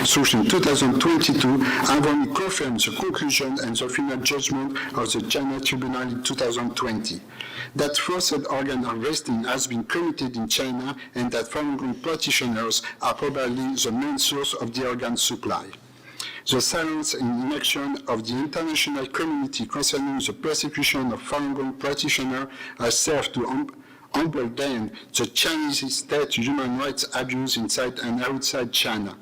So in 2022, have only confirmed the conclusion and the final judgment of the China Tribunal in 2020. That forced organ harvesting has been committed in China and that Falun Gong practitioners are probably the main source of the organ supply. The silence and inaction of the international community concerning the persecution of Falun Gong practitioners has served to embolden the Chinese state human rights abuse inside and outside China.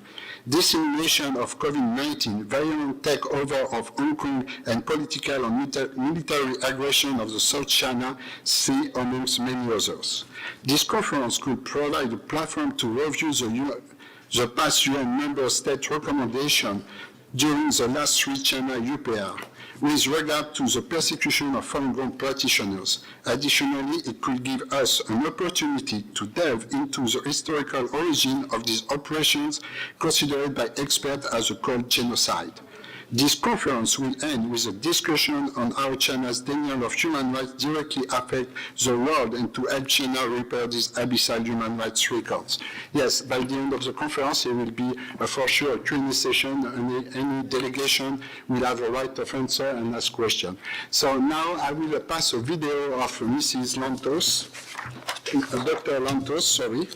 Dissemination of COVID-19, violent takeover of Hong Kong, and political and military aggression of the South China Sea, amongst many others. This conference could provide a platform to review the past UN member state recommendation during the last three China UPR with regard to the persecution of Falun Gong practitioners. Additionally, it could give us an opportunity to delve into the historical origin of these operations considered by experts as a cold genocide. This conference will end with a discussion on how China's denial of human rights directly affect the world and to help China repair these abyssal human rights records. Yes, by the end of the conference, there will be for sure a Q&A session, and any delegation will have a right of answer and ask questions. So now I will pass a video of Mrs. Lantos, Dr. Lantos, sorry.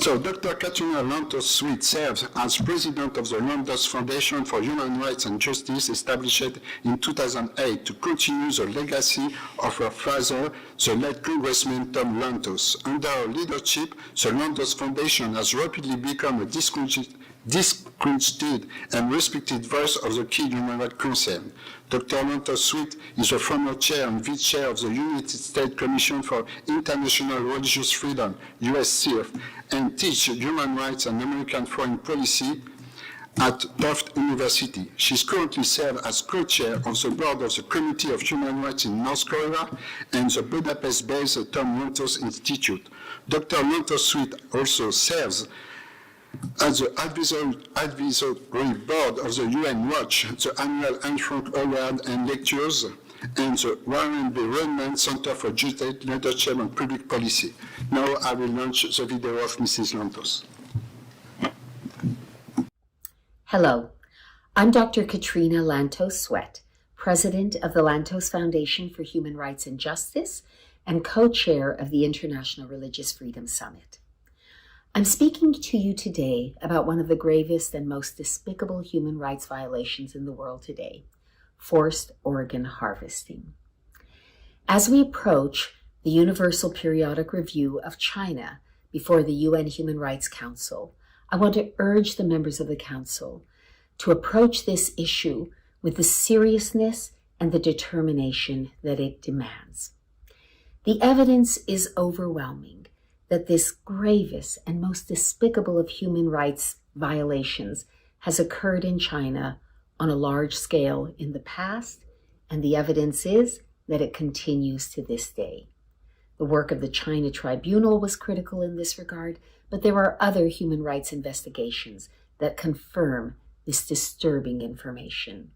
So Dr. Katrina Lantos Sweet serves as president of the Lantos Foundation for Human Rights and Justice, established in 2008 to continue the legacy of her father, the late Congressman Tom Lantos. Under her leadership, the Lantos Foundation has rapidly become a discredited and respected voice of the key human rights concern. Dr. Lantos Sweet is a former chair and vice-chair of the United States Commission for International Religious Freedom, USCF, and teaches human rights and American foreign policy at Tufts University. She currently serves as co-chair of the board of the Committee of Human Rights in North Korea and the Budapest-based Tom Lantos Institute. Dr. Lantos Sweet also serves as the advisory board of the UN Watch, the annual Anne Frank Award and lectures, and the Warren B. Redman Center for Justice, Leadership and Public Policy. Now I will launch the video of Mrs. Lantos. Hello, I'm Dr. Katrina Lantos Sweat, President of the Lantos Foundation for Human Rights and Justice and co-chair of the International Religious Freedom Summit. I'm speaking to you today about one of the gravest and most despicable human rights violations in the world today, forced organ harvesting. As we approach the Universal Periodic Review of China before the UN Human Rights Council, I want to urge the members of the Council to approach this issue with the seriousness and the determination that it demands. The evidence is overwhelming that this gravest and most despicable of human rights violations has occurred in China on a large scale in the past, and the evidence is that it continues to this day. The work of the China Tribunal was critical in this regard, but there are other human rights investigations that confirm this disturbing information.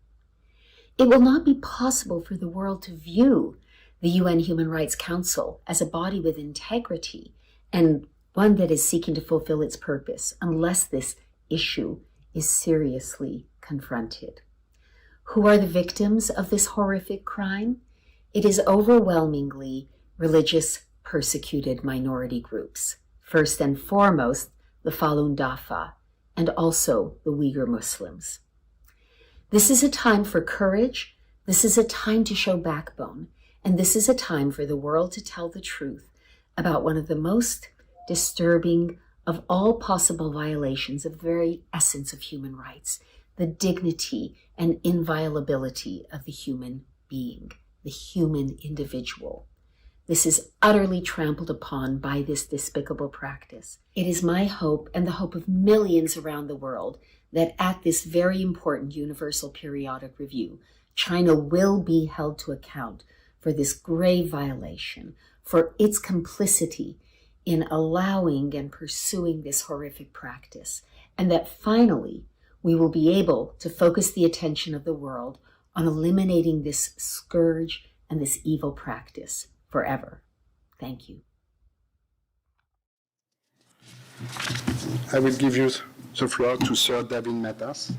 It will not be possible for the world to view the UN Human Rights Council as a body with integrity and one that is seeking to fulfill its purpose unless this issue is seriously confronted. Who are the victims of this horrific crime? It is overwhelmingly religious persecuted minority groups, first and foremost the Falun Dafa, and also the Uyghur Muslims. This is a time for courage, this is a time to show backbone, and this is a time for the world to tell the truth about one of the most disturbing of all possible violations of the very essence of human rights, the dignity and inviolability of the human being, the human individual. This is utterly trampled upon by this despicable practice. It is my hope and the hope of millions around the world that at this very important Universal Periodic Review, China will be held to account for this grave violation, for its complicity in allowing and pursuing this horrific practice, and that finally we will be able to focus the attention of the world on eliminating this scourge and this evil practice forever. Thank you. I will give you the floor to Sir David Matas.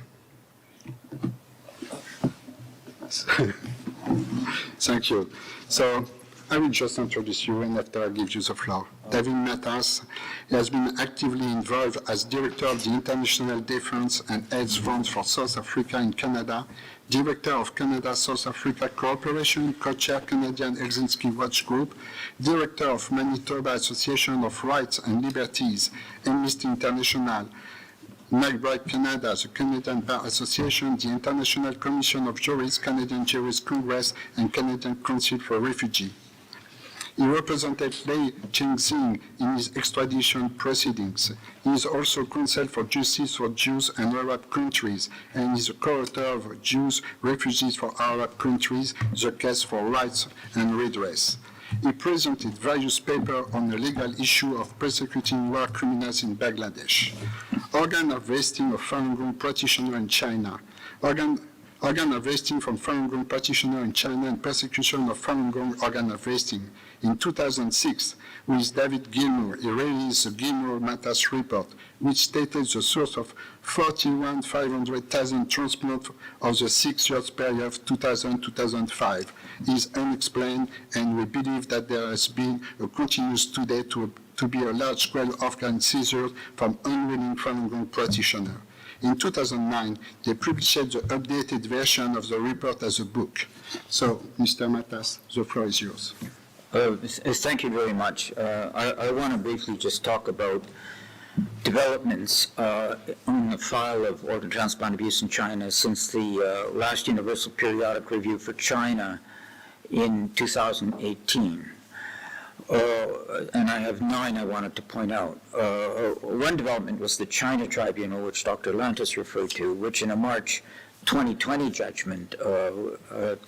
Thank you. So I will just introduce you, and after I give you the floor. David Matas has been actively involved as Director of the International Defense and Aids Fund for South Africa in Canada, Director of Canada-South Africa Cooperation, Co-Chair Canadian Helsinki Watch Group, Director of Manitoba Association of Rights and Liberties, Amnesty International, Knight Canada, the Canadian Bar Association, the International Commission of Jurists, Canadian Jurist Congress, and Canadian Council for Refugees. He represented Lei Ching-Xing in his extradition proceedings. He is also counsel for justice for Jews and Arab countries, and is a co-author of Jews, Refugees for Arab Countries, the Case for Rights and Redress. He presented various papers on the legal issue of persecuting war criminals in Bangladesh. Organ harvesting of Falun Gong practitioner in China. Organ harvesting from Falun Gong practitioner in China and persecution of Falun Gong organ harvesting. In 2006, with David Gilmour, he released the Gilmour-Matas report, which stated the source of 41,500 transplants of the 6 years period 2000-2005 is unexplained, and we believe that there has been a continuous today to be a large-scale organ seizure from unwilling Falun Gong practitioners. In 2009, they published the updated version of the report as a book. So, Mr. Matas, the floor is yours. Thank you very much. I want to briefly just talk about developments on the file of organ transplant abuse in China since the last Universal Periodic Review for China in 2018. And I have 9 I wanted to point out. One development was the China Tribunal, which Dr. Lantos referred to, which in a March 2020 judgment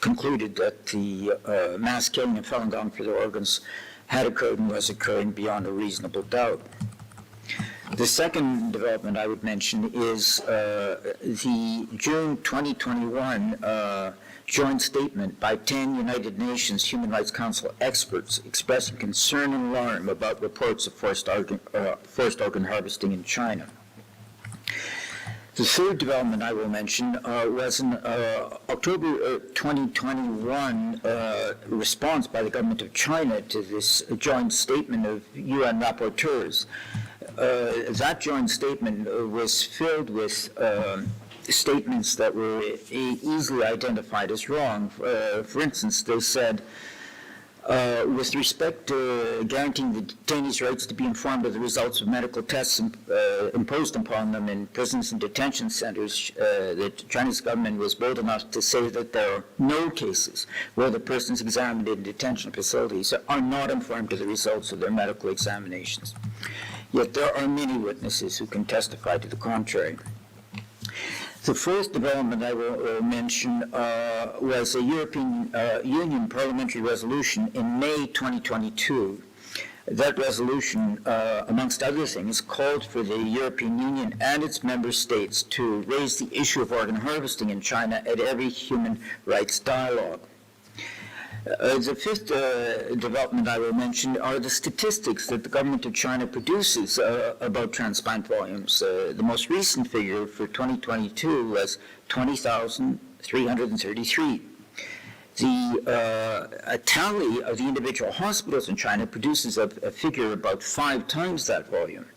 concluded that the mass killing of Falun Gong for their organs had occurred and was occurring beyond a reasonable doubt. The second development I would mention is the June 2021 joint statement by 10 United Nations Human Rights Council experts expressing concern and alarm about reports of forced organ harvesting in China. The third development I will mention was an October 2021 response by the government of China to this joint statement of UN rapporteurs. That joint statement was filled with statements that were easily identified as wrong. For instance, they said, with respect to guaranteeing the detainees' rights to be informed of the results of medical tests imposed upon them in prisons and detention centers, the Chinese government was bold enough to say that there are no cases where the persons examined in detention facilities are not informed of the results of their medical examinations. Yet there are many witnesses who can testify to the contrary. The fourth development I will mention was a European Union parliamentary resolution in May 2022. That resolution, amongst other things, called for the European Union and its member states to raise the issue of organ harvesting in China at every human rights dialogue. The fifth development I will mention are the statistics that the government of China produces about transplant volumes. The most recent figure for 2022 was 20,333. A tally of the individual hospitals in China produces a figure about 5 times that volume.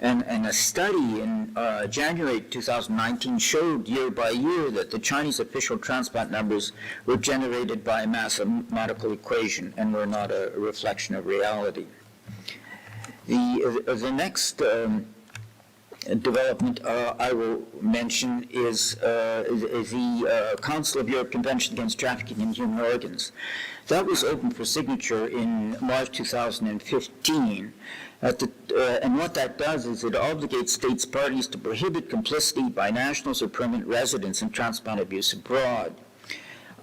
And a study in January 2019 showed year by year that the Chinese official transplant numbers were generated by a mathematical equation and were not a reflection of reality. The next development I will mention is the Council of Europe Convention Against Trafficking in Human Organs. That was open for signature in March 2015. And what that does is it obligates states parties to prohibit complicity by nationals or permanent residents in transplant abuse abroad.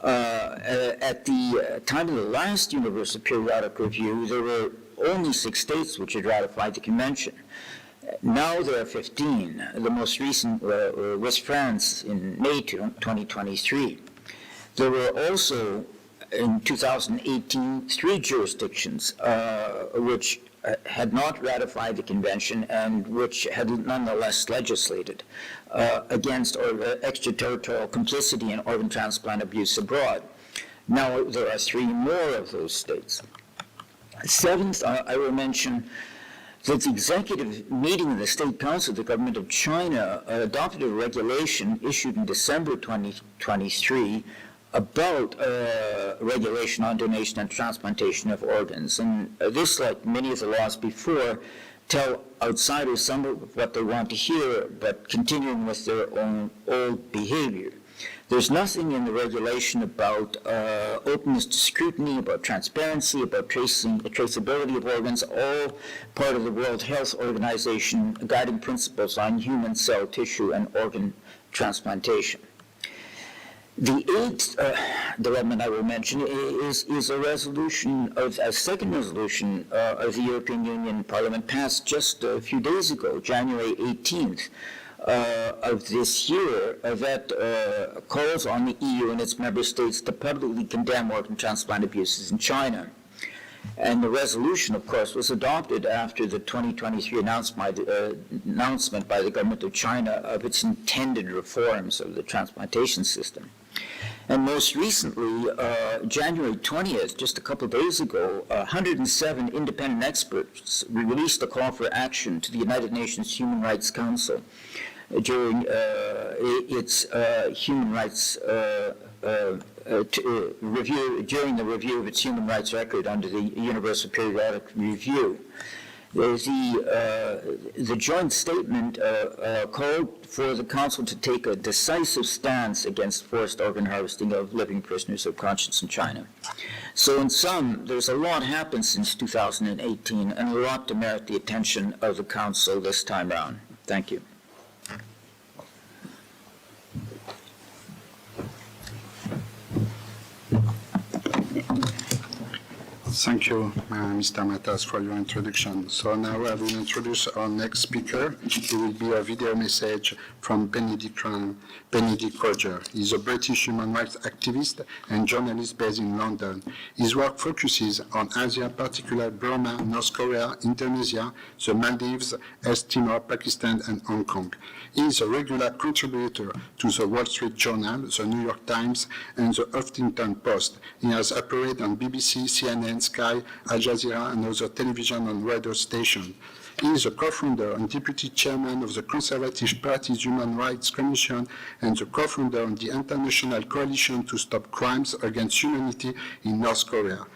At the time of the last Universal Periodic Review, there were only 6 states which had ratified the convention. Now there are 15. The most recent was France in May 2023. There were also in 2018, 3 jurisdictions which had not ratified the convention and which had nonetheless legislated against extraterritorial complicity in organ transplant abuse abroad. Now there are 3 more of those states. 7th, I will mention that the executive meeting of the State Council of the Government of China adopted a regulation issued in December 2023 about regulation on donation and transplantation of organs. And this, like many of the laws before, tell outsiders some of what they want to hear, but continuing with their own old behavior. There's nothing in the regulation about openness to scrutiny, about transparency, about traceability of organs, all part of the World Health Organization guiding principles on human cell tissue and organ transplantation. The 8th development I will mention is a resolution, a second resolution of the European Union Parliament passed just a few days ago, January 18th of this year, that calls on the EU and its member states to publicly condemn organ transplant abuses in China. And the resolution, of course, was adopted after the 2023 announcement by the government of China of its intended reforms of the transplantation system. And most recently, January 20th, just a couple of days ago, 107 independent experts released a call for action to the United Nations Human Rights Council during its human rights review, during the review of its human rights record under the Universal Periodic Review. The joint statement called for the Council to take a decisive stance against forced organ harvesting of living prisoners of conscience in China. So in sum, there's a lot happened since 2018 and a lot to merit the attention of the Council this time around. Thank you. Thank you, Mr. Matas, for your introduction. So now I will introduce our next speaker. It will be a video message from Benedict Roger. He's a British human rights activist and journalist based in London. His work focuses on Asia, particularly Burma, North Korea, Indonesia, the Maldives, East Timor, Pakistan, and Hong Kong. He is a regular contributor to the Wall Street Journal, the New York Times, and the Huffington Post. He has appeared on BBC, CNN, Sky, Al Jazeera, and other television and radio stations. He is a co-founder and deputy chairman of the Conservative Party's Human Rights Commission and the co-founder of the International Coalition to Stop Crimes Against Humanity in North Korea.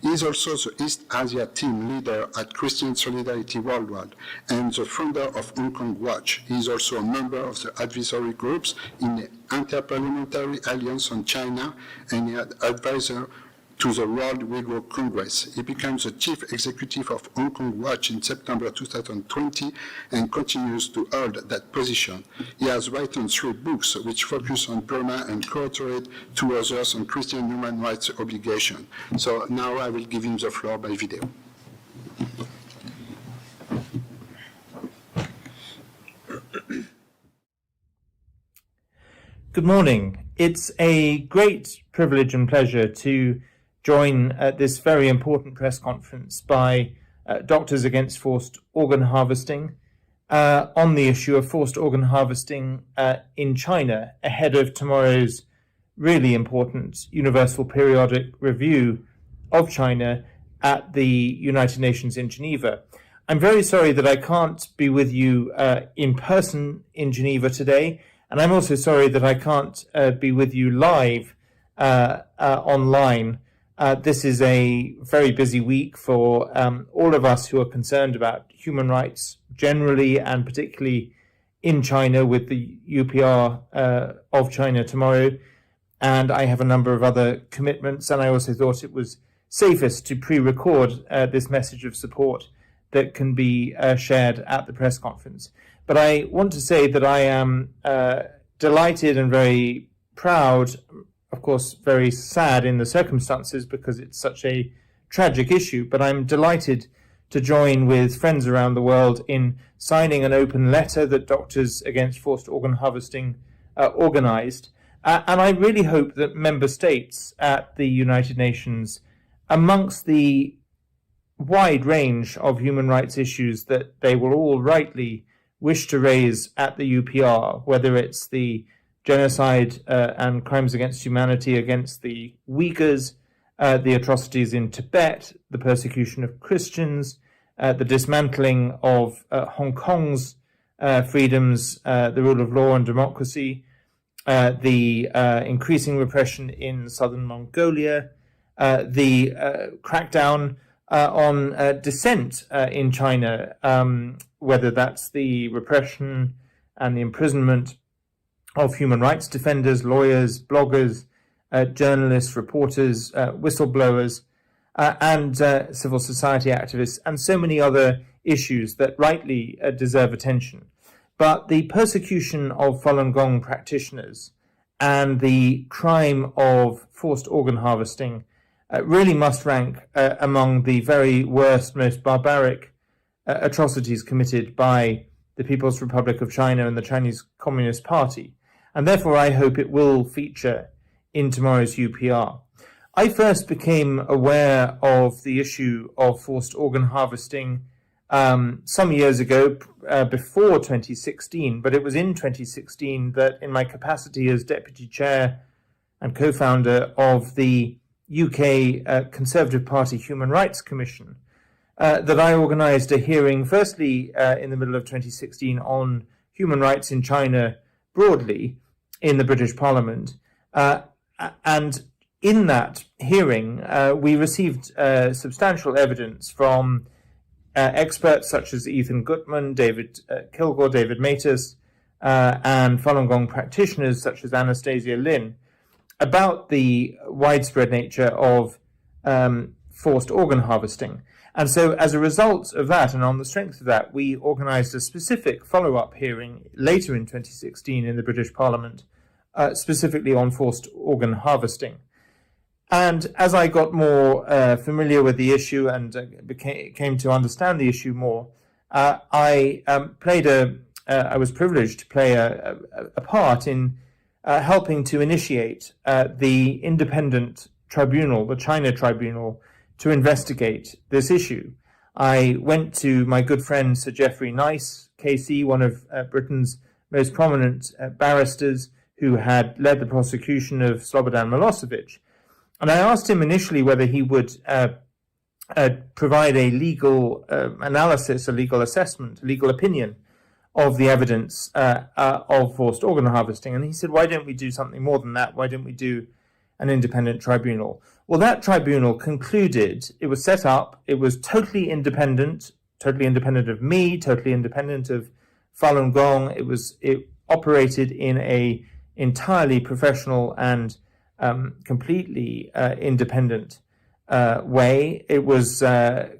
He is also the East Asia team leader at Christian Solidarity Worldwide and the founder of Hong Kong Watch. He is also a member of the advisory groups in the Interparliamentary Alliance on China and an advisor to the World Uyghur Congress. He became the chief executive of Hong Kong Watch in September 2020 and continues to hold that position. He has written 3 books which focus on Burma and co-authored 2 others on Christian human rights obligations. So now I will give him the floor by video. Good morning. It's a great privilege and pleasure to join this very important press conference by Doctors Against Forced Organ Harvesting on the issue of forced organ harvesting in China ahead of tomorrow's really important Universal Periodic Review of China at the United Nations in Geneva. I'm very sorry that I can't be with you in person in Geneva today, and I'm also sorry that I can't be with you live online. This is a very busy week for all of us who are concerned about human rights generally and particularly in China with the UPR of China tomorrow. And I have a number of other commitments, and I also thought it was safest to pre-record this message of support that can be shared at the press conference. But I want to say that I am delighted and very proud, of course, very sad in the circumstances because it's such a tragic issue, but I'm delighted to join with friends around the world in signing an open letter that Doctors Against Forced Organ Harvesting organized And I really hope that member states at the United Nations, amongst the wide range of human rights issues that they will all rightly wish to raise at the UPR, whether it's the genocide and crimes against humanity against the Uyghurs, the atrocities in Tibet, the persecution of Christians, the dismantling of Hong Kong's freedoms, the rule of law and democracy, the increasing repression in southern Mongolia, the crackdown on dissent in China, whether that's the repression and the imprisonment of human rights defenders, lawyers, bloggers, journalists, reporters, whistleblowers, and civil society activists, and so many other issues that rightly deserve attention. But the persecution of Falun Gong practitioners and the crime of forced organ harvesting really must rank among the very worst, most barbaric atrocities committed by the People's Republic of China and the Chinese Communist Party. And therefore, I hope it will feature in tomorrow's UPR. I first became aware of the issue of forced organ harvesting some years ago, before 2016, but it was in 2016 that, in my capacity as Deputy Chair and co-founder of the UK Conservative Party Human Rights Commission, that I organised a hearing, firstly in the middle of 2016, on human rights in China broadly in the British Parliament. And in that hearing, we received substantial evidence from experts such as Ethan Gutman, David Kilgore, David Matus, and Falun Gong practitioners such as Anastasia Lin about the widespread nature of forced organ harvesting. And so as a result of that, and on the strength of that, we organised a specific follow-up hearing later in 2016 in the British Parliament, specifically on forced organ harvesting. And as I got more familiar with the issue and came to understand the issue more, I was privileged to play a part in helping to initiate the independent tribunal, the China Tribunal, to investigate this issue. I went to my good friend Sir Geoffrey Nice, KC, one of Britain's most prominent barristers who had led the prosecution of Slobodan Milosevic. And I asked him initially whether he would provide a legal analysis, a legal assessment, a legal opinion of the evidence of forced organ harvesting. And he said, why don't we do something more than that? Why don't we do an independent tribunal? Well, that tribunal concluded, it was set up, it was totally independent of me, totally independent of Falun Gong. It operated in a entirely professional and completely independent way. It was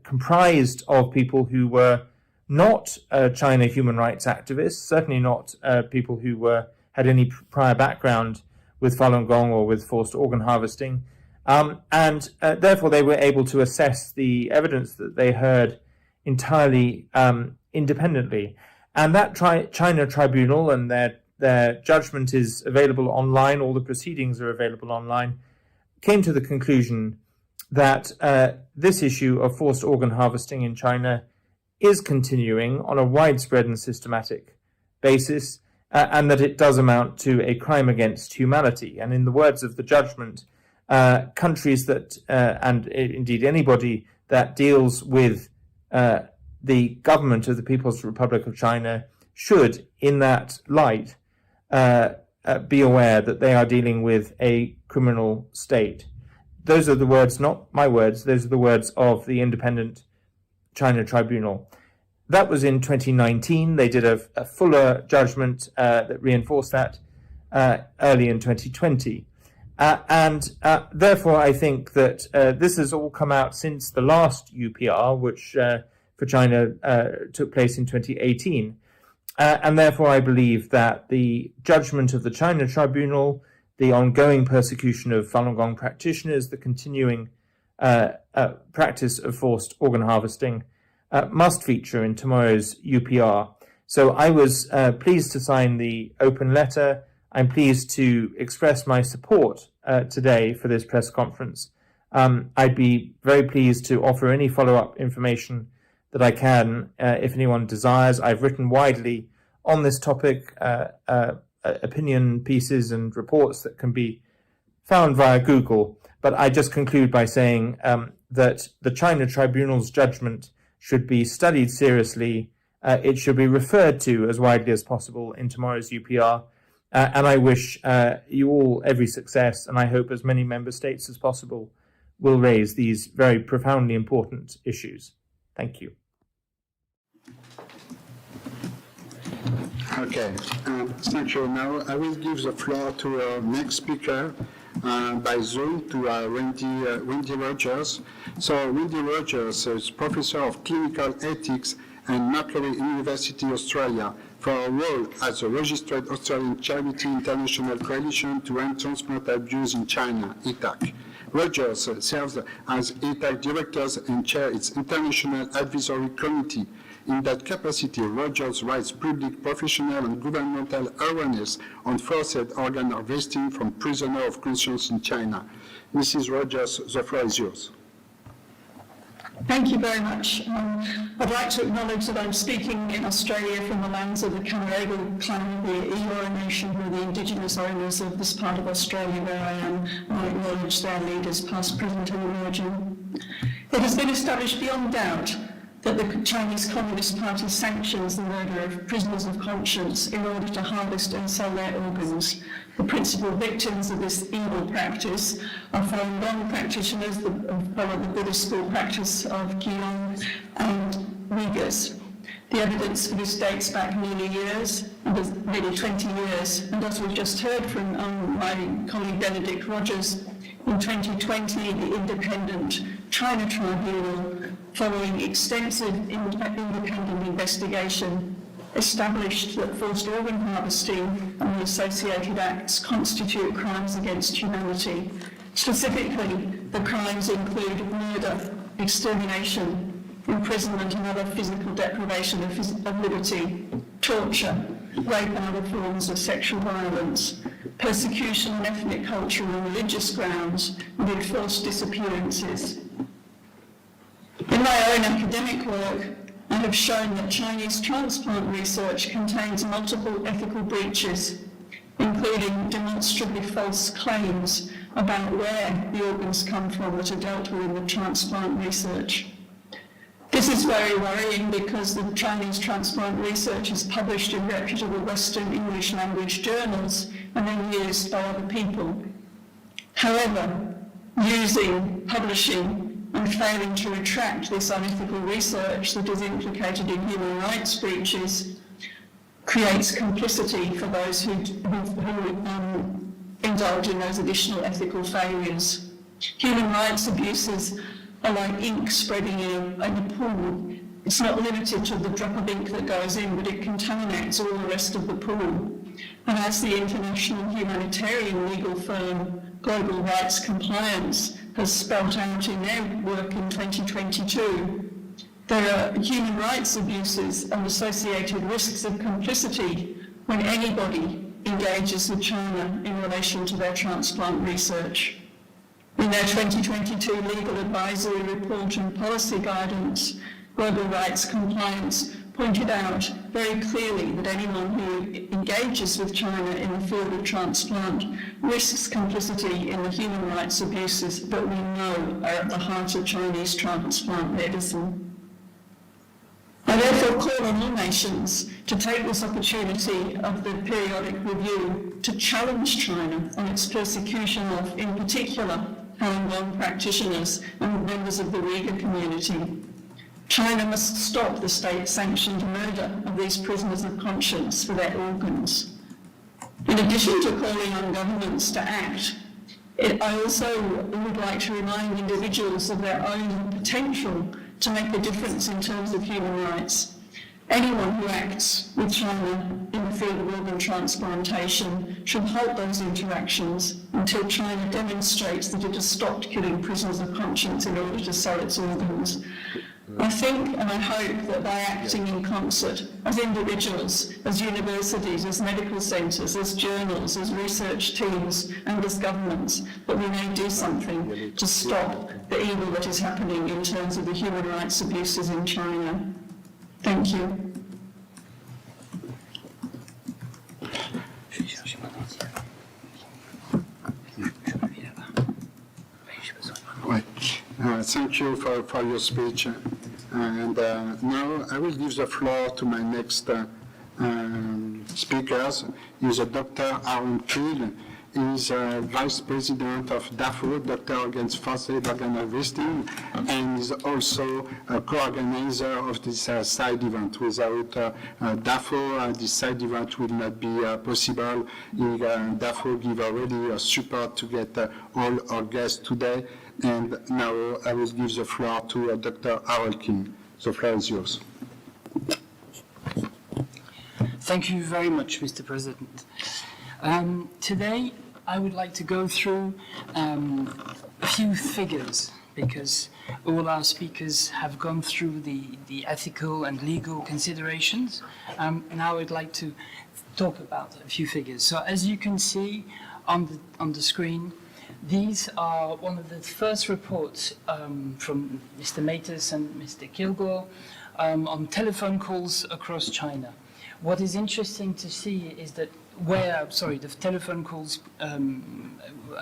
comprised of people who were not China human rights activists, certainly not people who had any prior background with Falun Gong or with forced organ harvesting. And therefore they were able to assess the evidence that they heard entirely independently. And that China Tribunal, and their judgment is available online, all the proceedings are available online, came to the conclusion that this issue of forced organ harvesting in China is continuing on a widespread and systematic basis, and that it does amount to a crime against humanity. And in the words of the judgment, countries that, and indeed anybody that deals with the government of the People's Republic of China should, in that light, be aware that they are dealing with a criminal state. Those are the words, not my words, those are the words of the independent China Tribunal. That was in 2019. They did a fuller judgment that reinforced that early in 2020. And therefore, I think that this has all come out since the last UPR, which for China took place in 2018. And therefore, I believe that the judgment of the China Tribunal, the ongoing persecution of Falun Gong practitioners, the continuing practice of forced organ harvesting must feature in tomorrow's UPR. So I was pleased to sign the open letter. I'm pleased to express my support today for this press conference. I'd be very pleased to offer any follow-up information that I can if anyone desires. I've written widely on this topic, opinion pieces and reports that can be found via Google. But I just conclude by saying that the China Tribunal's judgment should be studied seriously. It should be referred to as widely as possible in tomorrow's UPR. And I wish you all every success, and I hope as many member states as possible will raise these very profoundly important issues. Thank you. Okay, thank you. Now I will give the floor to our next speaker by Zoom, to Wendy Rogers. So Wendy Rogers is Professor of Clinical Ethics at Macquarie University, Australia, for her role as a registered Australian charity International Coalition to End Transplant Abuse in China, ITAC. Rogers serves as ITAC Director and chairs its International Advisory Committee. In that capacity, Rogers writes public, professional, and governmental awareness on forced organ harvesting from prisoners of conscience in China. Mrs. Rogers, the floor is yours. Thank you very much. I'd like to acknowledge that I'm speaking in Australia from the lands of the Camaragal clan, the Eora Nation, who are the indigenous owners of this part of Australia where I am, and I acknowledge their leaders, past, present, and emerging. It has been established beyond doubt that the Chinese Communist Party sanctions the murder of prisoners of conscience in order to harvest and sell their organs. The principal victims of this evil practice are Falun Gong practitioners who follow the Buddhist school practice of Qigong and Uyghurs. The evidence for this dates back nearly 20 years, and as we've just heard from my colleague Benedict Rogers, in 2020, the independent China Tribunal, following extensive independent investigation, established that forced organ harvesting and the associated acts constitute crimes against humanity. Specifically, the crimes include murder, extermination, imprisonment and other physical deprivation of liberty, torture, rape and other forms of sexual violence, persecution on ethnic, cultural and religious grounds, and enforced disappearances. In my own academic work, I have shown that Chinese transplant research contains multiple ethical breaches, including demonstrably false claims about where the organs come from that are dealt with in the transplant research. This is very worrying because the Chinese transplant research is published in reputable Western English language journals and then used by other people. However, using, publishing, and failing to retract this unethical research that is implicated in human rights breaches creates complicity for those who indulge in those additional ethical failures. Human rights abuses are like ink spreading in a pool. It's not limited to the drop of ink that goes in, but it contaminates all the rest of the pool. And as the international humanitarian legal firm Global Rights Compliance has spelt out in their work in 2022, there are human rights abuses and associated risks of complicity when anybody engages with China in relation to their transplant research. In their 2022 legal advisory report and policy guidance, Global Rights Compliance pointed out very clearly that anyone who engages with China in the field of transplant risks complicity in the human rights abuses that we know are at the heart of Chinese transplant medicine. I therefore call on all nations to take this opportunity of the periodic review to challenge China on its persecution of, in particular, Falun Gong practitioners and members of the Uyghur community. China must stop the state-sanctioned murder of these prisoners of conscience for their organs. In addition to calling on governments to act, I also would like to remind individuals of their own potential to make a difference in terms of human rights. Anyone who acts with China in the field of organ transplantation should halt those interactions until China demonstrates that it has stopped killing prisoners of conscience in order to sell its organs. I think and I hope that by acting in concert as individuals, as universities, as medical centres, as journals, as research teams and as governments, that we may do something to stop the evil that is happening in terms of the human rights abuses in China. Thank you. Thank you for your speech. And now I will give the floor to my next speakers. He's Dr. Aaron Keel. He's Vice President of DAFO, Doctor Against Forced Organ Harvesting, and is also a co-organizer of this side event. Without DAFO, this side event will not be possible. DAFO give already support to get all our guests today. And now I will give the floor to Dr. Harold King. The floor is yours. Thank you very much, Mr. President. Today, I would like to go through a few figures because all our speakers have gone through the ethical and legal considerations. Now I'd like to talk about a few figures. So as you can see on the screen, these are one of the first reports from Mr. Matus and Mr. Kilgore on telephone calls across China. What is interesting to see is that the telephone calls,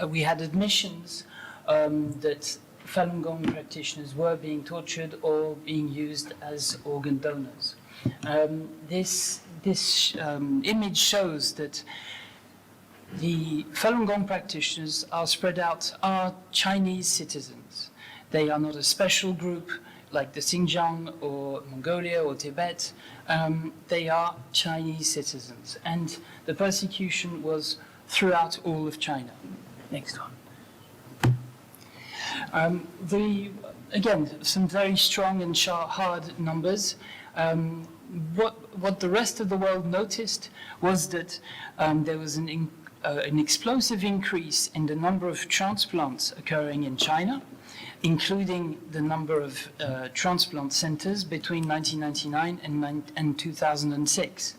we had admissions that Falun Gong practitioners were being tortured or being used as organ donors. This image shows that the Falun Gong practitioners are spread out, are Chinese citizens. They are not a special group like the Xinjiang or Mongolia or Tibet. They are Chinese citizens. And the persecution was throughout all of China. Next one. Again, some very strong and hard numbers. What the rest of the world noticed was that there was an explosive increase in the number of transplants occurring in China, including the number of transplant centers between 1999 and 2006.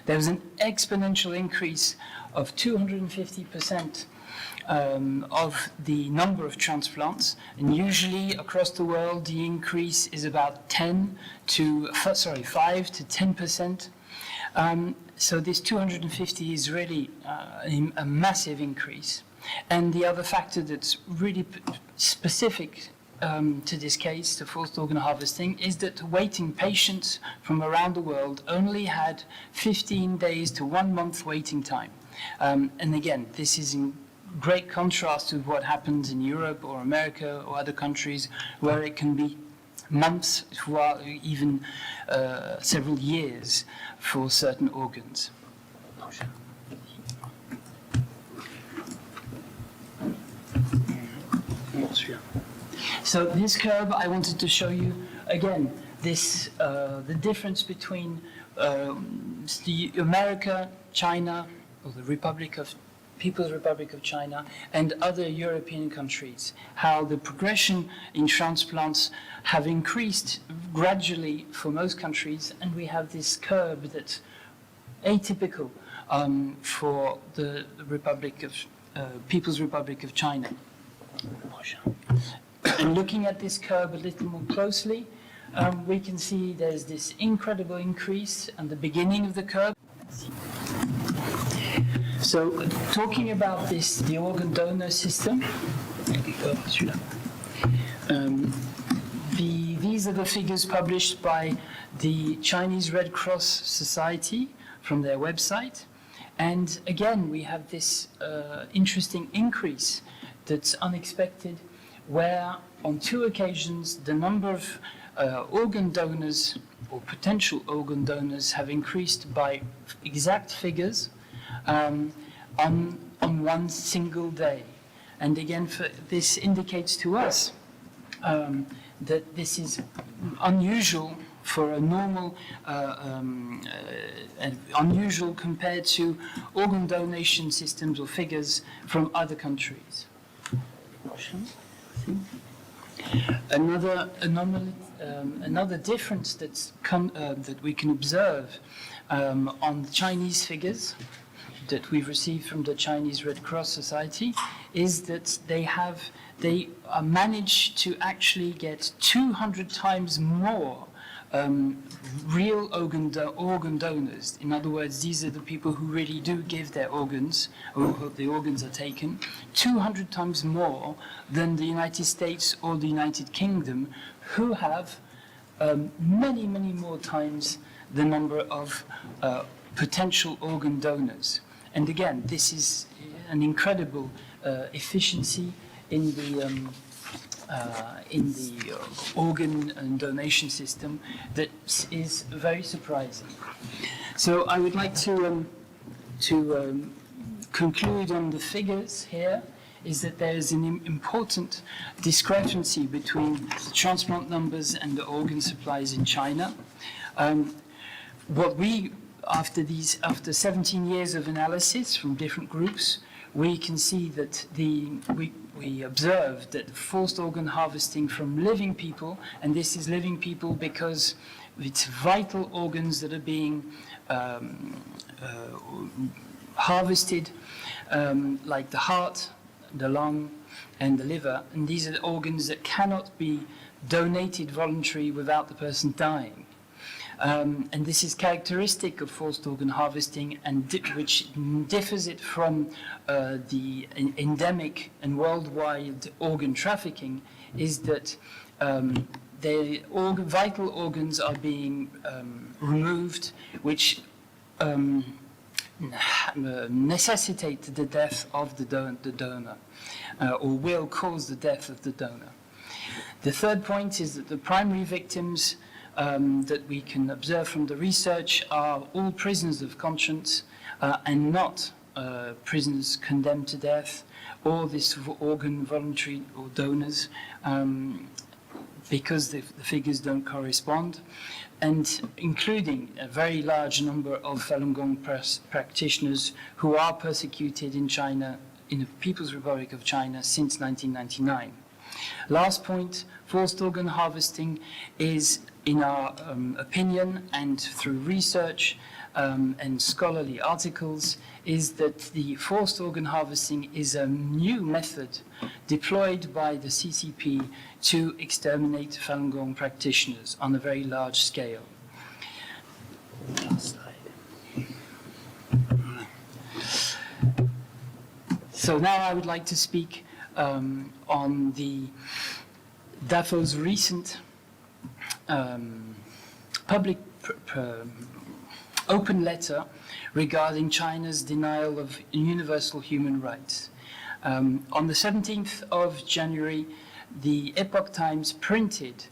There was an exponential increase of 250% of the number of transplants, and usually across the world the increase is about 5 to 10%. So this 250 is really a massive increase. And the other factor that's really specific to this case, to forced organ harvesting, is that waiting patients from around the world only had 15 days to 1 month waiting time. And again, this is in great contrast to what happens in Europe or America or other countries where it can be months or even several years for certain organs. So this curve, I wanted to show you again the difference between America, China, or the People's Republic of China, and other European countries. How the progression in transplants have increased gradually for most countries, and we have this curve that's atypical for the People's Republic of China. And looking at this curve a little more closely, we can see there's this incredible increase at the beginning of the curve. So, talking about the organ donor system, these are the figures published by the Chinese Red Cross Society from their website. And again, we have this interesting increase that's unexpected, where on 2 occasions the number of organ donors or potential organ donors have increased by exact figures on 1 single day. And again, this indicates to us that this is unusual for a normal, unusual compared to organ donation systems or figures from other countries. Another anomaly, another difference that we can observe on the Chinese figures that we've received from the Chinese Red Cross Society is that they managed to actually get 200 times more real organ donors. In other words, these are the people who really do give their organs, or the organs are taken, 200 times more than the United States or the United Kingdom, who have many, many more times the number of potential organ donors. And again, this is an incredible efficiency in the organ and donation system that is very surprising. So I would like to conclude on the figures here, is that there is an important discrepancy between the transplant numbers and the organ supplies in China. After 17 years of analysis from different groups, we can see that we observed that forced organ harvesting from living people, and this is living people because it's vital organs that are being harvested, like the heart, the lung, and the liver, and these are the organs that cannot be donated voluntarily without the person dying. And this is characteristic of forced organ harvesting, and which differs it from the endemic and worldwide organ trafficking, is that vital organs are being removed, which necessitate the death of the donor, or will cause the death of the donor. The third point is that the primary victims that we can observe from the research are all prisoners of conscience and not prisoners condemned to death or this organ voluntary or donors, because the figures don't correspond, and including a very large number of Falun Gong practitioners who are persecuted in China, in the People's Republic of China, since 1999. Last point, forced organ harvesting is, in our opinion, and through research and scholarly articles, is that the forced organ harvesting is a new method deployed by the CCP to exterminate Falun Gong practitioners on a very large scale. Last slide. So now I would like to speak on the DAFO's recent public open letter regarding China's denial of universal human rights. On the 17th of January, the Epoch Times printed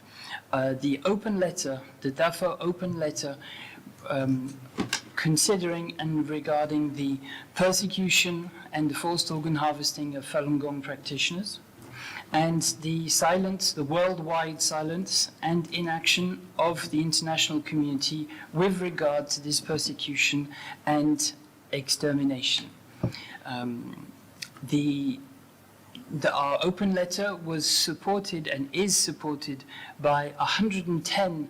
the open letter, the DAFO open letter, considering and regarding the persecution and the forced organ harvesting of Falun Gong practitioners, and the silence, the worldwide silence and inaction of the international community with regard to this persecution and extermination. Our open letter was supported and is supported by 110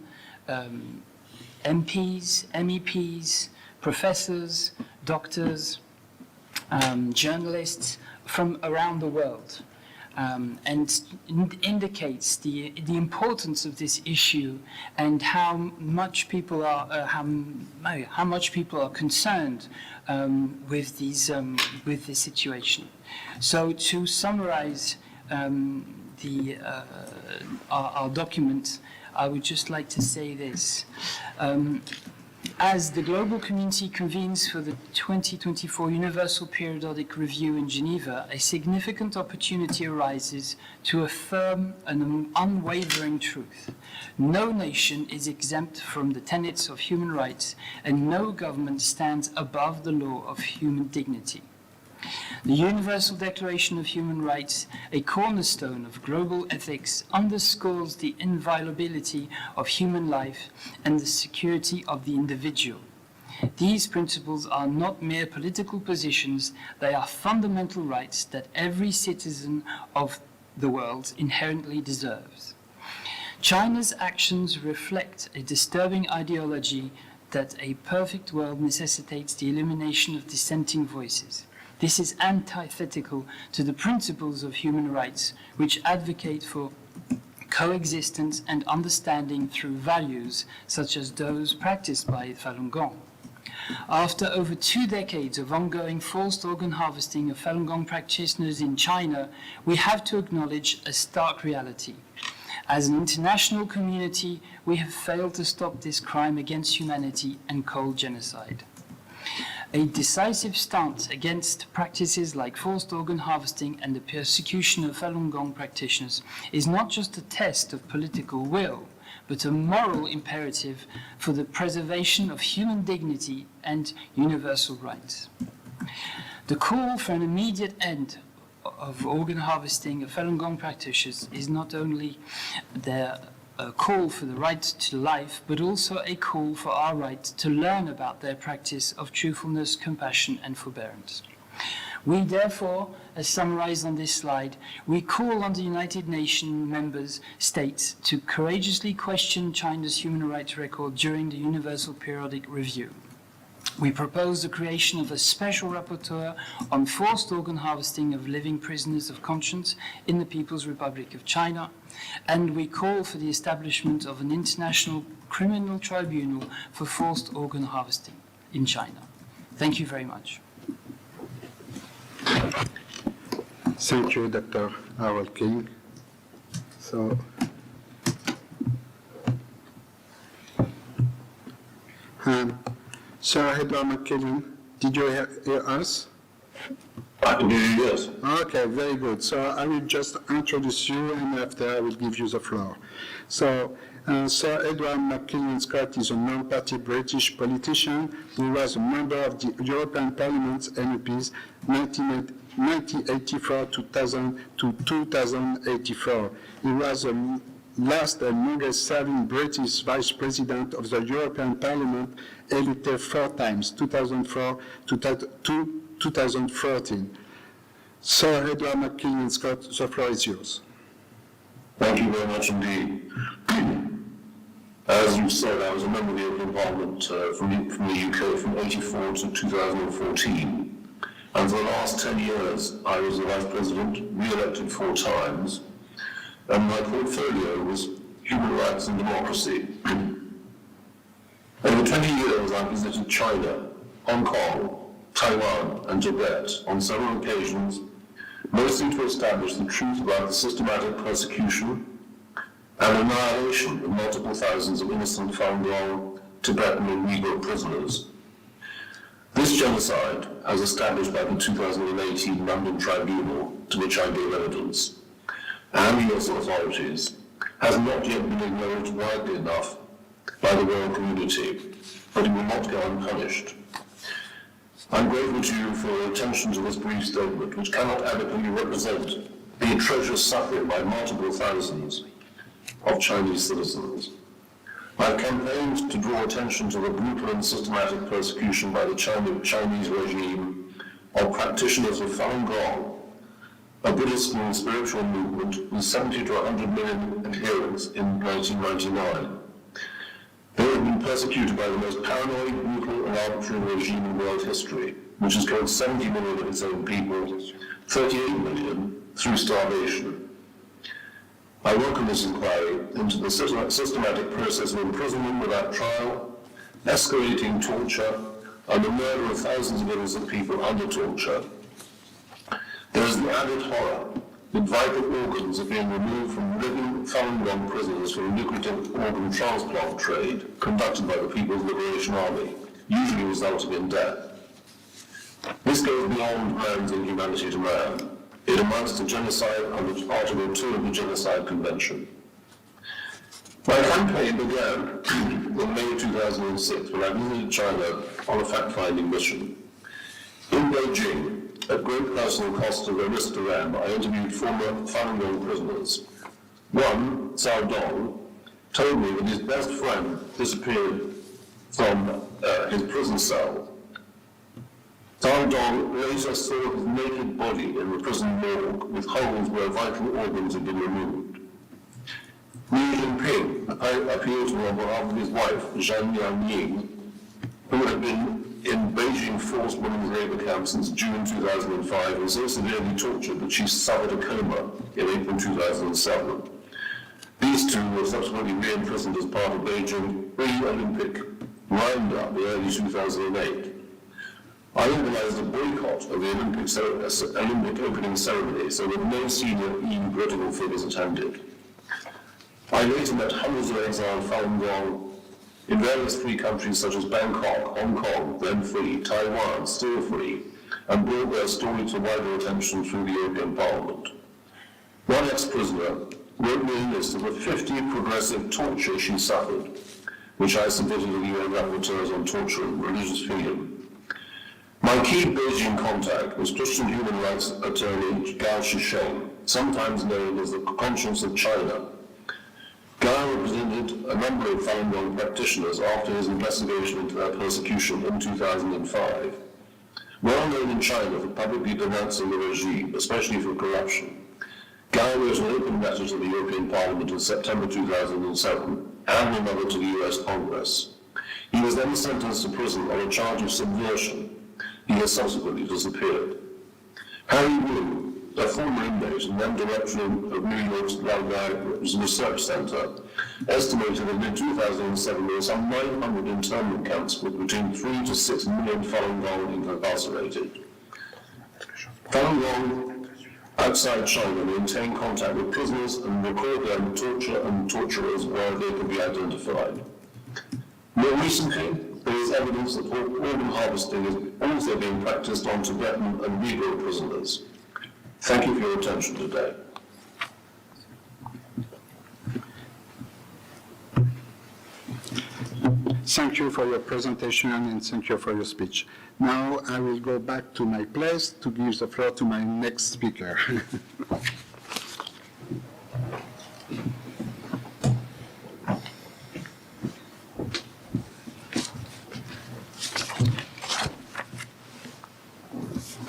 MPs, MEPs, professors, doctors, journalists from around the world. And indicates the importance of this issue and how much people are concerned with this situation. So to summarize our document, I would just like to say this. As the global community convenes for the 2024 Universal Periodic Review in Geneva, a significant opportunity arises to affirm an unwavering truth. No nation is exempt from the tenets of human rights, and no government stands above the law of human dignity. The Universal Declaration of Human Rights, a cornerstone of global ethics, underscores the inviolability of human life and the security of the individual. These principles are not mere political positions, they are fundamental rights that every citizen of the world inherently deserves. China's actions reflect a disturbing ideology that a perfect world necessitates the elimination of dissenting voices. This is antithetical to the principles of human rights, which advocate for coexistence and understanding through values such as those practiced by Falun Gong. After over 2 decades of ongoing forced organ harvesting of Falun Gong practitioners in China, we have to acknowledge a stark reality. As an international community, we have failed to stop this crime against humanity and cold genocide. A decisive stance against practices like forced organ harvesting and the persecution of Falun Gong practitioners is not just a test of political will, but a moral imperative for the preservation of human dignity and universal rights. The call for an immediate end of organ harvesting of Falun Gong practitioners is not only a call for the right to life, but also a call for our right to learn about their practice of truthfulness, compassion, and forbearance. We therefore, as summarized on this slide, we call on the United Nations members states to courageously question China's human rights record during the Universal Periodic Review. We propose the creation of a special rapporteur on forced organ harvesting of living prisoners of conscience in the People's Republic of China, and we call for the establishment of an international criminal tribunal for forced organ harvesting in China. Thank you very much. Thank you, Dr. Harold King. So, Sir Edward McKellen, did you hear us? I can hear you, yes. Okay, very good. So I will just introduce you, and after I will give you the floor. So, Sir Edward McKellen Scott is a non-party British politician. He was a member of the European Parliament's MEPs 1984 to 2084. He was the last and longest serving British Vice President of the European Parliament, elected 4 times, 2004 to 2014. Sir Edward McKellen Scott, the floor is yours. Thank you very much indeed. As you said, I was a member of the European Parliament from the UK from 1984 to 2014. And for the last 10 years, I was the Vice President, re-elected 4 times, and my portfolio was human rights and democracy. Over 20 years, I visited China, Hong Kong, Taiwan, and Tibet on several occasions, mostly to establish the truth about the systematic persecution and annihilation of multiple thousands of innocent Falun Gong, Tibetan, and Uyghur prisoners. This genocide, as established by the 2018 London Tribunal, to which I gave evidence, and US authorities, has not yet been acknowledged widely enough by the world community, but it will not go unpunished. I'm grateful to you for your attention to this brief statement, which cannot adequately represent the atrocious suffering by multiple thousands of Chinese citizens. I've campaigned to draw attention to the brutal and systematic persecution by the Chinese regime of practitioners of Falun Gong, a Buddhist and spiritual movement with 70 to 100 million adherents in 1999. They have been persecuted by the most paranoid, brutal, and arbitrary regime in world history, which has killed 70 million of its own people, 38 million through starvation. I welcome this inquiry into the systematic process of imprisonment without trial, escalating torture, and the murder of thousands of innocent people under torture. There is the added horror that vital organs are being removed from living Falun Gong prisoners for the lucrative organ transplant trade conducted by the People's Liberation Army, usually resulting in death. This goes beyond man's inhumanity to man. It amounts to genocide under Article 2 of the Genocide Convention. My campaign began in May 2006 when I visited China on a fact-finding mission. In Beijing, at great personal cost to their risk to them, I interviewed former Falun Gong prisoners. One, Cao Dong, told me that his best friend disappeared from his prison cell. Falun Gong later saw his naked body in the prison morgue with holes where vital organs had been removed. Xi Jinping appealed to him on behalf of his wife, Zhang Yangying, who had been in Beijing forced women's labor camp since June 2005 and so severely tortured that she suffered a coma in April 2007. These two were subsequently re-imprisoned as part of Beijing pre-Olympic roundup in early 2008. I organized a boycott of the Olympic opening ceremony so that no senior EU political figures attended. I later met hundreds of exiled Falun Gong in various free countries such as Bangkok, Hong Kong, then free, Taiwan, still free, and brought their story to wider attention through the European Parliament. One ex-prisoner wrote me a list of the 50 progressive torture she suffered, which I submitted to the UN rapporteurs on torture and religious freedom. My key Beijing contact was Christian human rights attorney Gao Shisheng, sometimes known as the conscience of China. Gao represented a number of Falun Gong practitioners after his investigation into their persecution in 2005. Well known in China for publicly denouncing the regime, especially for corruption, Gao wrote an open letter to the European Parliament in September 2007 and another to the US Congress. He was then sentenced to prison on a charge of subversion. He has subsequently disappeared. Harry Wu, a former inmate and then director of New York's Lantos Research Center, estimated that in 2007 there were some 900 internment camps with between 3 to 6 million Falun Gong incarcerated. Falun Gong outside China maintain contact with prisoners and record their torture and torturers where they can be identified. More recently, there is evidence that organ harvesting is also being practiced on Tibetan and Uyghur prisoners. Thank you for your attention today. Thank you for your presentation and thank you for your speech. Now I will go back to my place to give the floor to my next speaker.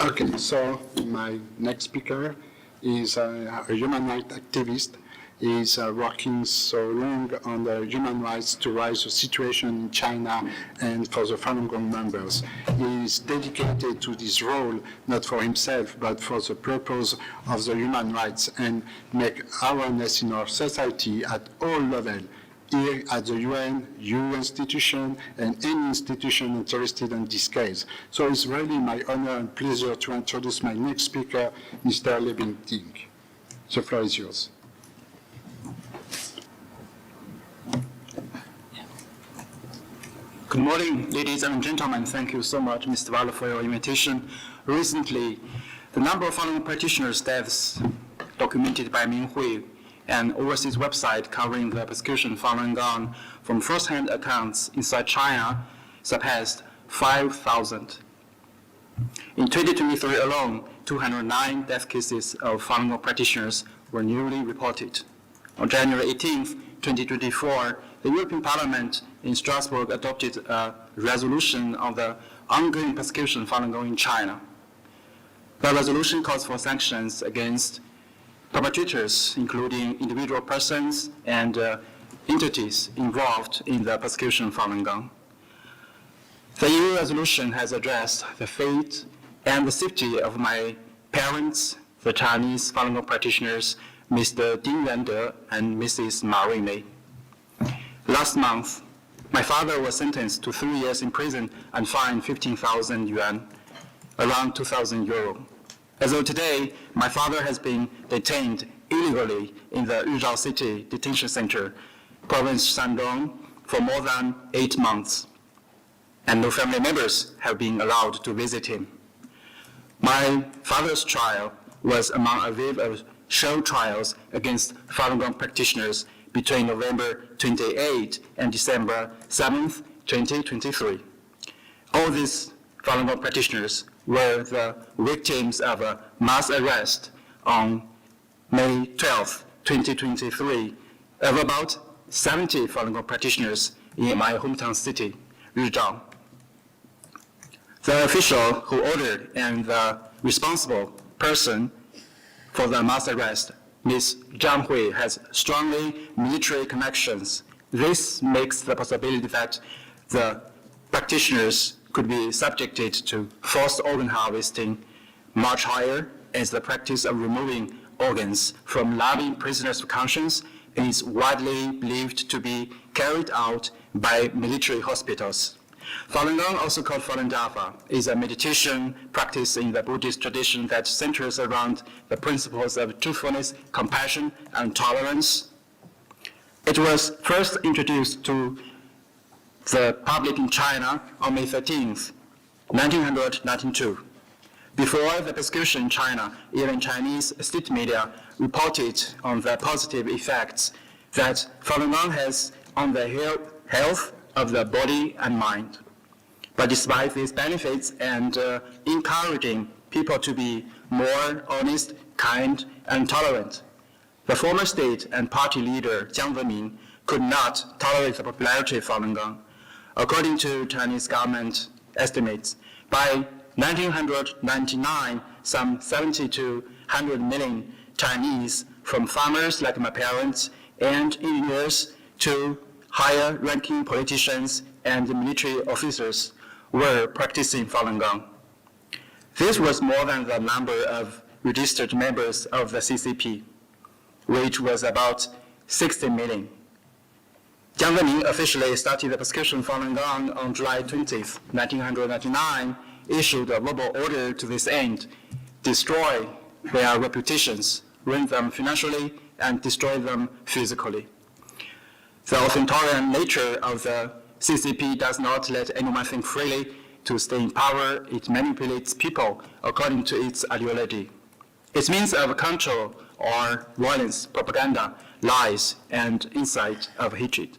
Okay, so my next speaker is a human rights activist. He is working so long on the human rights to raise the situation in China and for the Falun Gong members. He is dedicated to this role, not for himself, but for the purpose of the human rights and make awareness in our society at all levels, here at the UN, EU institution, and any institution interested in this case. So it's really my honor and pleasure to introduce my next speaker, Mr. Lebing Ting. The floor is yours. Good morning, ladies and gentlemen. Thank you so much, Mr. Waller, for your invitation. Recently, the number of Falun practitioners' deaths documented by Minghui, an overseas website covering the persecution of Falun Gong from first-hand accounts inside China, surpassed 5,000. In 2023 alone, 209 death cases of Falun Gong practitioners were newly reported. On January 18, 2024, the European Parliament in Strasbourg adopted a resolution on the ongoing persecution of Falun Gong in China. The resolution calls for sanctions against perpetrators, including individual persons and entities involved in the persecution of Falun Gong. The EU resolution has addressed the fate and the safety of my parents, the Chinese Falun Gong practitioners, Mr. Ding Yuande and Mrs. Ma Ruimei. Last month, my father was sentenced to 3 years in prison and fined 15,000 yuan, around 2,000 euro. As of today, my father has been detained illegally in the Yuzhou City Detention Center, province Shandong, for more than 8 months, and no family members have been allowed to visit him. My father's trial was among a wave of show trials against Falun Gong practitioners between November 28 and December 7, 2023. All these Falun Gong practitioners were the victims of a mass arrest on May 12, 2023, of about 70 Falun Gong practitioners in my hometown city, Rizhao. The official who ordered and the responsible person for the mass arrest, Ms. Zhang Hui, has strongly military connections. This makes the possibility that the practitioners could be subjected to forced organ harvesting much higher, as the practice of removing organs from living prisoners of conscience is widely believed to be carried out by military hospitals. Falun Gong, also called Falun Dafa, is a meditation practice in the Buddhist tradition that centers around the principles of truthfulness, compassion, and tolerance. It was first introduced to the public in China on May 13, 1992. Before the persecution in China, even Chinese state media reported on the positive effects that Falun Gong has on the health of the body and mind. But despite these benefits and encouraging people to be more honest, kind, and tolerant, the former state and party leader Jiang Zemin could not tolerate the popularity of Falun Gong. According to Chinese government estimates, by 1999, some 70 to 100 million Chinese, from farmers like my parents and engineers to higher-ranking politicians and military officers, were practicing Falun Gong. This was more than the number of registered members of the CCP, which was about 60 million. Jiang Zemin officially started the persecution of Falun Gong on July 20, 1999, issued a verbal order to this end: destroy their reputations, ruin them financially, and destroy them physically. The authoritarian nature of the CCP does not let anyone think freely. To stay in power, it manipulates people according to its ideology. Its means of control are violence, propaganda, lies, and incite of hatred.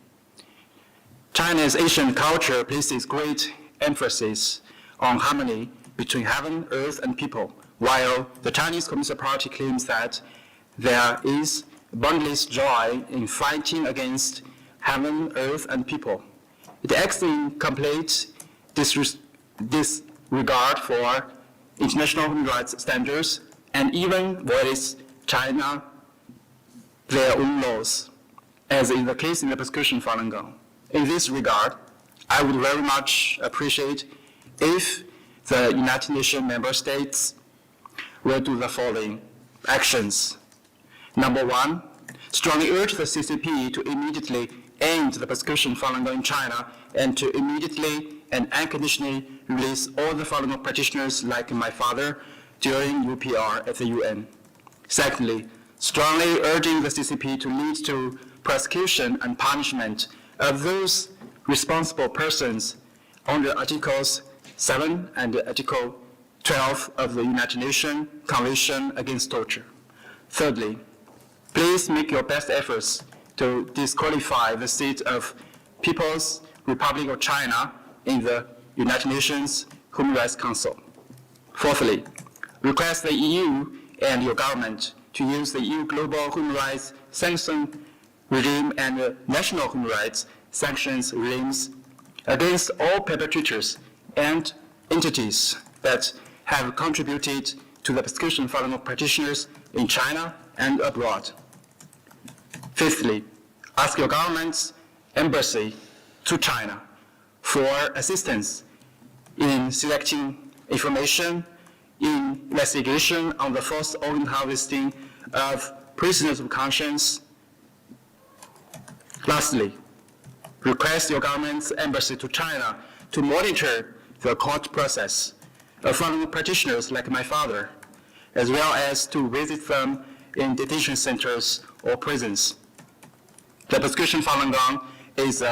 China's Asian culture places great emphasis on harmony between heaven, earth, and people, while the Chinese Communist Party claims that there is boundless joy in fighting against heaven, earth, and people. It acts in complete disregard for international human rights standards and even violates China their own laws, as in the case in the persecution of Falun Gong. In this regard, I would very much appreciate if the United Nations member states will do the following actions. Number one, strongly urge the CCP to immediately end the persecution of Falun Gong in China and to immediately and unconditionally release all the Falun Gong practitioners like my father during UPR at the UN. Secondly, strongly urging the CCP to lead to prosecution and punishment of those responsible persons under Articles 7 and Article 12 of the United Nations Convention Against Torture. Thirdly, please make your best efforts to disqualify the seat of People's Republic of China in the United Nations Human Rights Council. Fourthly, request the EU and your government to use the EU Global Human Rights Sanction Regime and national human rights sanctions regimes against all perpetrators and entities that have contributed to the persecution of Falun Gong practitioners in China and abroad. Fifthly, ask your government's embassy to China for assistance in selecting information in investigation on the forced organ harvesting of prisoners of conscience. Lastly, request your government's embassy to China to monitor the court process of Falun Gong practitioners like my father, as well as to visit them in detention centers or prisons. The persecution of Falun Gong is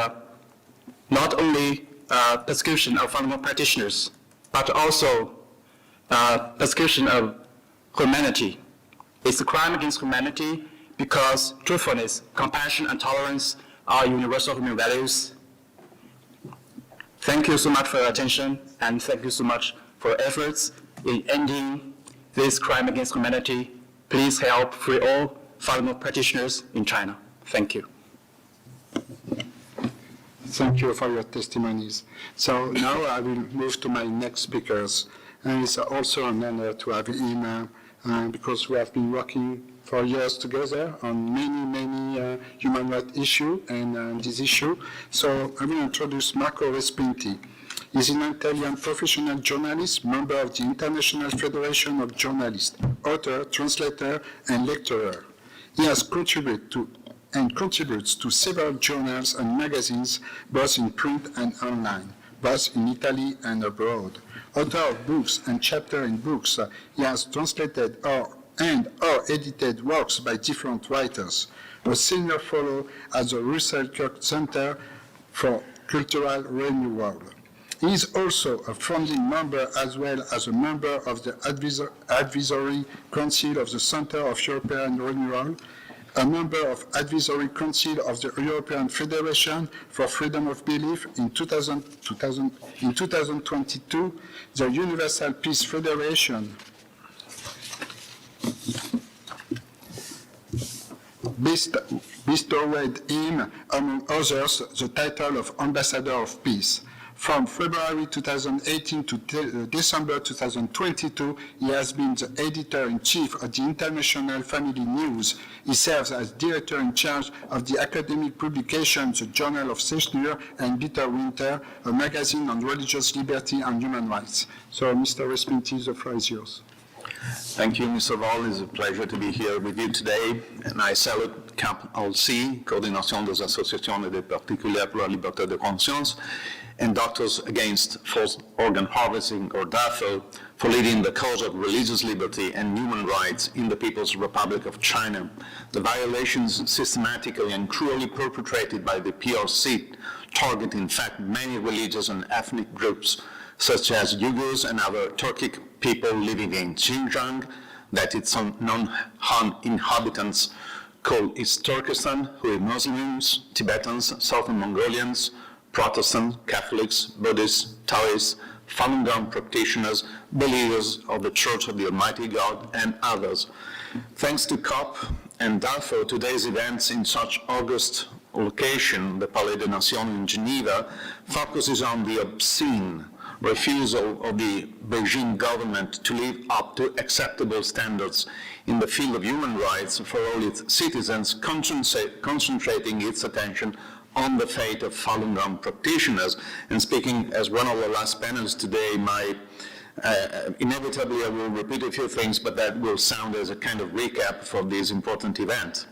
not only persecution of Falun Gong practitioners, but also persecution of humanity. It's a crime against humanity because truthfulness, compassion, and tolerance are universal human values. Thank you so much for your attention, and thank you so much for efforts in ending this crime against humanity. Please help free all Falun Gong practitioners in China. Thank you. Thank you for your testimonies. So now I will move to my next speakers. And it's also an honor to have him because we have been working for years together on many human rights issues and this issue. So I will introduce Marco Respinti. He's an Italian professional journalist, member of the International Federation of Journalists, author, translator, and lecturer. He has contributed to and contributes to several journals and magazines, both in print and online, both in Italy and abroad. Author of books and chapter in books, he has translated or edited works by different writers. A senior fellow at the Russell Kirk Center for Cultural Renewal. He is also a founding member as well as a member of the Advisory Council of the Center of European Renewal, a member of Advisory Council of the European Federation for Freedom of Belief in 2022, the Universal Peace Federation bestowed him, among others, the title of Ambassador of Peace. From February 2018 to December 2022, he has been the editor-in-chief of the International Family News. He serves as director-in-charge of the academic publication, the Journal of Sechnur and Bitter Winter, a magazine on religious liberty and human rights. So, Mr. Respinti, the floor is yours. Thank you, Mr. Wall. It's a pleasure to be here with you today. And I salute CAP-LC, Coordination des Associations et des Particuliers pour la Liberté de Conscience, and Doctors Against Forced Organ Harvesting, or DAFO, for leading the cause of religious liberty and human rights in the People's Republic of China. The violations systematically and cruelly perpetrated by the PRC target, in fact, many religious and ethnic groups, such as Uyghurs and other Turkic people living in Xinjiang, that its non-Han inhabitants call East Turkestan, who are Muslims, Tibetans, Southern Mongolians, Protestants, Catholics, Buddhists, Taoists, Falun Gong practitioners, believers of the Church of the Almighty God, and others. Thanks to COP and DAFO, today's events in such august location, the Palais des Nations in Geneva, focuses on the obscene refusal of the Beijing government to live up to acceptable standards in the field of human rights for all its citizens, concentrating its attention on the fate of Falun Gong practitioners. And speaking as one of the last panelists today, inevitably I will repeat a few things, but that will sound as a kind of recap for this important event.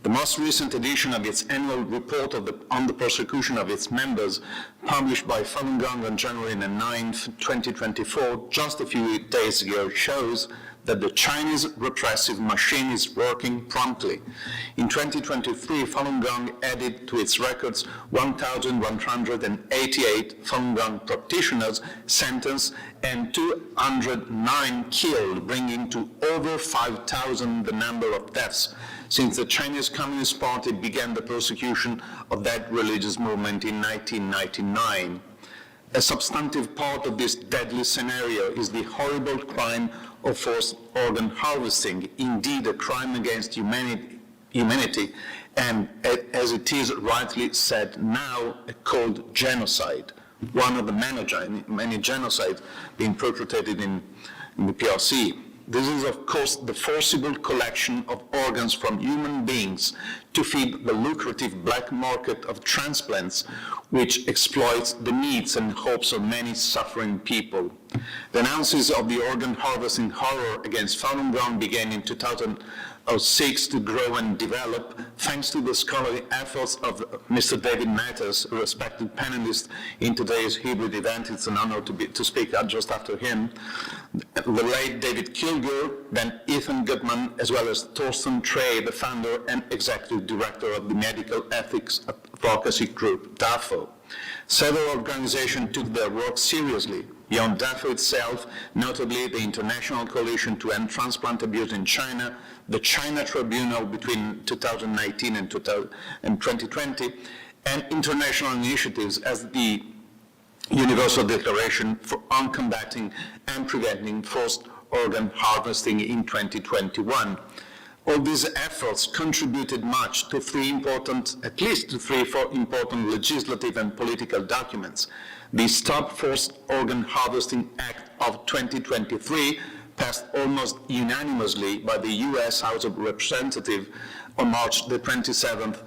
The most recent edition of its annual report on the persecution of its members, published by Falun Gong on January 9, 2024, just a few days ago, shows that the Chinese repressive machine is working promptly. In 2023, Falun Gong added to its records 1,188 Falun Gong practitioners sentenced and 209 killed, bringing to over 5,000 the number of deaths since the Chinese Communist Party began the persecution of that religious movement in 1999. A substantive part of this deadly scenario is the horrible crime of forced organ harvesting, indeed a crime against humanity, and as it is rightly said now, called genocide, one of the many genocides being perpetrated in the PRC. This is, of course, the forcible collection of organs from human beings to feed the lucrative black market of transplants, which exploits the needs and hopes of many suffering people. The analysis of the organ harvesting horror against Falun Gong began in 2006 to grow and develop, thanks to the scholarly efforts of Mr. David Matters, a respected panelist in today's hybrid event. It's an honor to speak just after him. The late David Kilgour, then Ethan Goodman, as well as Thorsten Trey, the founder and executive director of the medical ethics advocacy group, DAFO. Several organizations took their work seriously. Beyond DAFO itself, notably the International Coalition to End Transplant Abuse in China, the China Tribunal between 2019 and 2020, and international initiatives as the Universal Declaration on Combating and Preventing Forced Organ Harvesting in 2021. All these efforts contributed much to at least three important legislative and political documents. The Stop Forced Organ Harvesting Act of 2023 passed almost unanimously by the U.S. House of Representatives on March the 27th,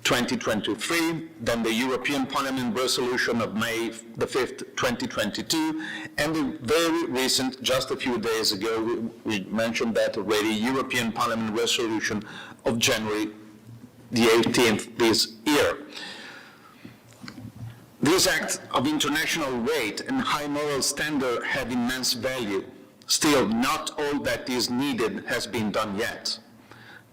2023, then the European Parliament resolution of May the 5th, 2022, and the very recent, just a few days ago, we mentioned that already, European Parliament resolution of January the 18th this year. These acts of international weight and high moral standard have immense value. Still, not all that is needed has been done yet.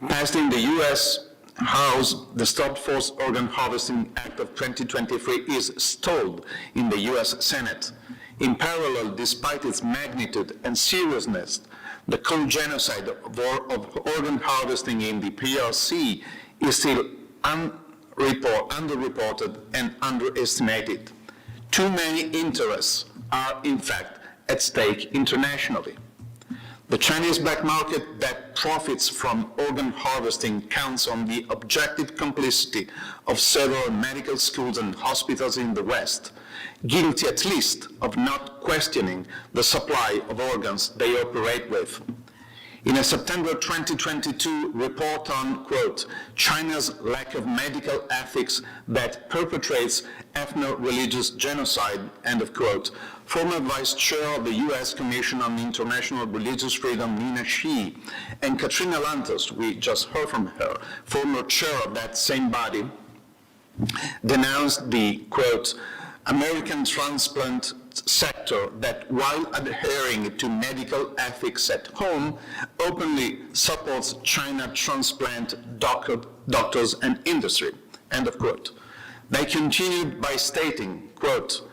Passed in the U.S. House, the Stop Forced Organ Harvesting Act of 2023 is stalled in the U.S. Senate. In parallel, despite its magnitude and seriousness, the cold genocide of organ harvesting in the PRC is still underreported and underestimated. Too many interests are, in fact, at stake internationally. The Chinese black market that profits from organ harvesting counts on the objective complicity of several medical schools and hospitals in the West, guilty at least of not questioning the supply of organs they operate with. In a September 2022 report on, quote, China's lack of medical ethics that perpetrates ethno-religious genocide, end of quote, former Vice Chair of the U.S. Commission on International Religious Freedom, Nina Xi, and Katrina Lantos, we just heard from her, former chair of that same body, denounced the, quote, American transplant sector that, while adhering to medical ethics at home, openly supports China transplant doctors and industry, end of quote. They continued by stating, quote,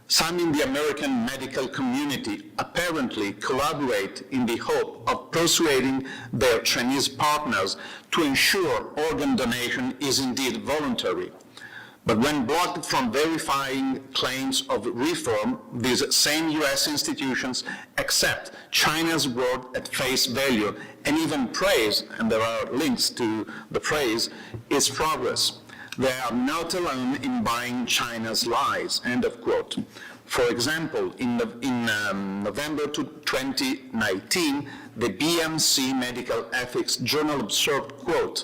some in the American medical community apparently collaborate in the hope of persuading their Chinese partners to ensure organ donation is indeed voluntary. But when blocked from verifying claims of reform, these same U.S. institutions accept China's word at face value and even praise, and there are links to the praise, its progress. They are not alone in buying China's lies, end of quote. For example, in November 2019, the BMC Medical Ethics Journal observed, quote,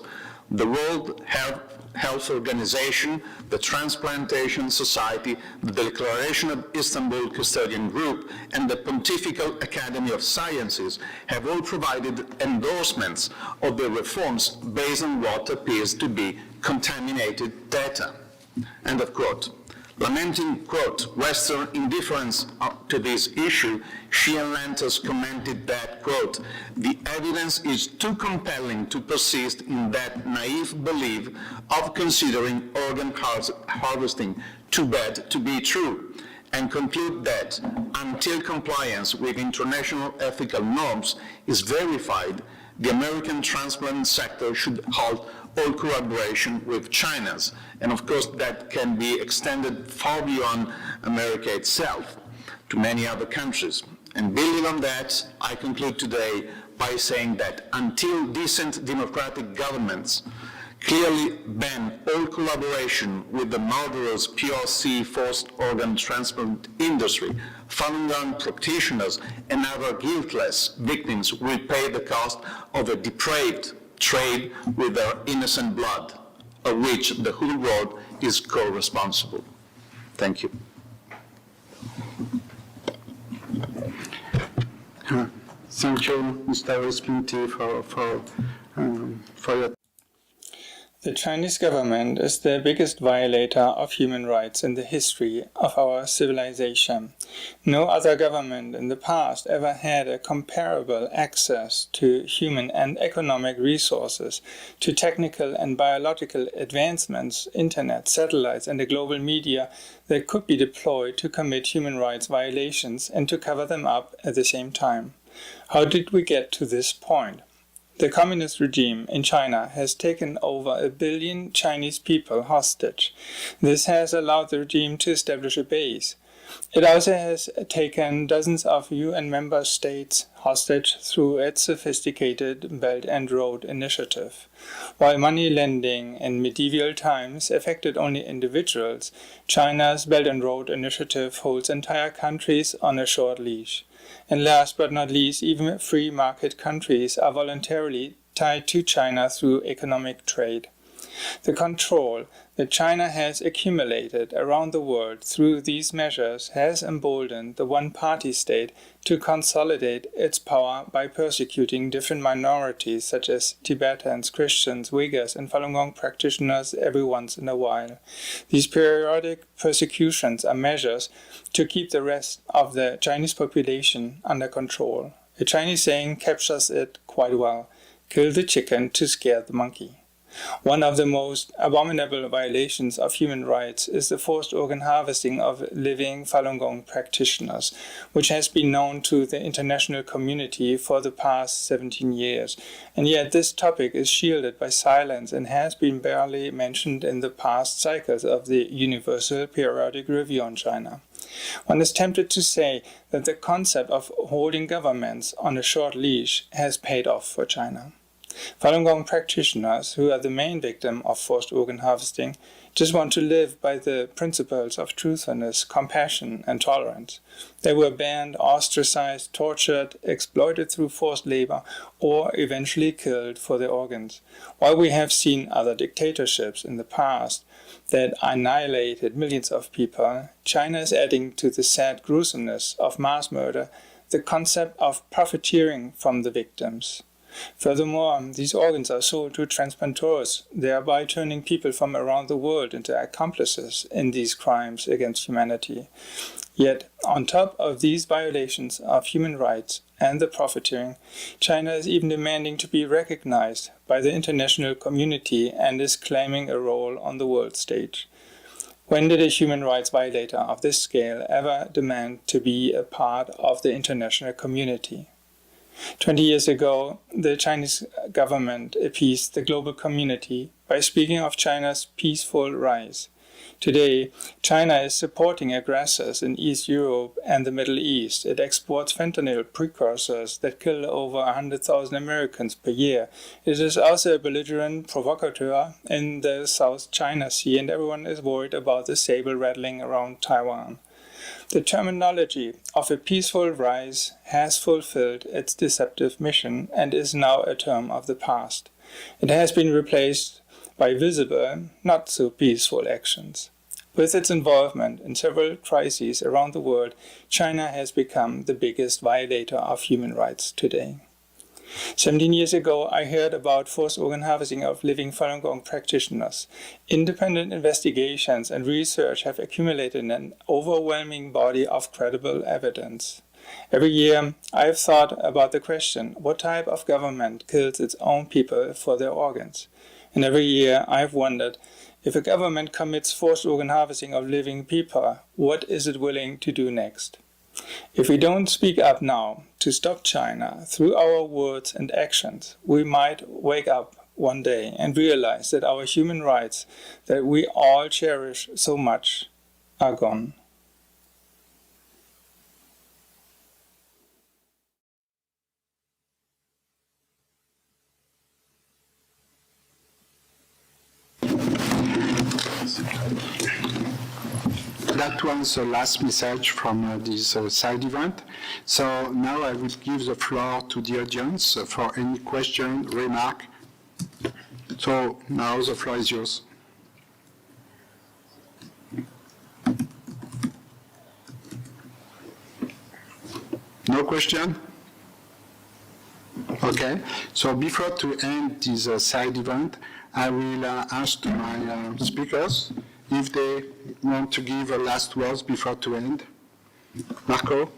the World Health Organization, the Transplantation Society, the Declaration of Istanbul Custodian Group, and the Pontifical Academy of Sciences have all provided endorsements of the reforms based on what appears to be contaminated data. End of quote. Lamenting, quote, Western indifference to this issue, Xi and Lantos commented that, quote, the evidence is too compelling to persist in that naive belief of considering organ harvesting too bad to be true, and conclude that until compliance with international ethical norms is verified, the American transplant sector should halt all collaboration with China's. And of course, that can be extended far beyond America itself to many other countries. And building on that, I conclude today by saying that until decent democratic governments clearly ban all collaboration with the murderous PRC forced organ transplant industry, Falun Gong practitioners and other guiltless victims will pay the cost of a depraved trade with their innocent blood, of which the whole world is co-responsible. Thank you. Thank you, Mr. Respinti, for your. The Chinese government is the biggest violator of human rights in the history of our civilization. No other government in the past ever had a comparable access to human and economic resources, to technical and biological advancements, internet, satellites, and the global media that could be deployed to commit human rights violations and to cover them up at the same time. How did we get to this point? The communist regime in China has taken over 1 billion Chinese people hostage. This has allowed the regime to establish a base. It also has taken dozens of UN member states hostage through its sophisticated Belt and Road Initiative. While money lending in medieval times affected only individuals, China's Belt and Road Initiative holds entire countries on a short leash. And last but not least, even free market countries are voluntarily tied to China through economic trade. The control that China has accumulated around the world through these measures has emboldened the one-party state to consolidate its power by persecuting different minorities such as Tibetans, Christians, Uyghurs, and Falun Gong practitioners every once in a while. These periodic persecutions are measures to keep the rest of the Chinese population under control. A Chinese saying captures it quite well: kill the chicken to scare the monkey. One of the most abominable violations of human rights is the forced organ harvesting of living Falun Gong practitioners, which has been known to the international community for the past 17 years. And yet this topic is shielded by silence and has been barely mentioned in the past cycles of the Universal Periodic Review on China. One is tempted to say that the concept of holding governments on a short leash has paid off for China. Falun Gong practitioners, who are the main victim of forced organ harvesting, just want to live by the principles of truthfulness, compassion, and tolerance. They were banned, ostracized, tortured, exploited through forced labor, or eventually killed for their organs. While we have seen other dictatorships in the past that annihilated millions of people, China is adding to the sad gruesomeness of mass murder the concept of profiteering from the victims. Furthermore, these organs are sold to transplantors, thereby turning people from around the world into accomplices in these crimes against humanity. Yet, on top of these violations of human rights and the profiteering, China is even demanding to be recognized by the international community and is claiming a role on the world stage. When did a human rights violator of this scale ever demand to be a part of the international community? 20 years ago, the Chinese government appeased the global community by speaking of China's peaceful rise. Today, China is supporting aggressors in East Europe and the Middle East. It exports fentanyl precursors that kill over 100,000 Americans per year. It is also a belligerent provocateur in the South China Sea, and everyone is worried about the saber rattling around Taiwan. The terminology of a peaceful rise has fulfilled its deceptive mission and is now a term of the past. It has been replaced by visible, not so peaceful actions. With its involvement in several crises around the world, China has become the biggest violator of human rights today. 17 years ago, I heard about forced organ harvesting of living Falun Gong practitioners. Independent investigations and research have accumulated an overwhelming body of credible evidence. Every year, I have thought about the question, what type of government kills its own people for their organs? And every year, I have wondered, if a government commits forced organ harvesting of living people, what is it willing to do next? If we don't speak up now to stop China through our words and actions, we might wake up one day and realize that our human rights that we all cherish so much are gone. That was the last message from this side event. So now I will give the floor to the audience for any question, remark. So now the floor is yours. No question? Okay, so before to end this side event, I will ask my speakers if they want to give a last words before to end. Marco?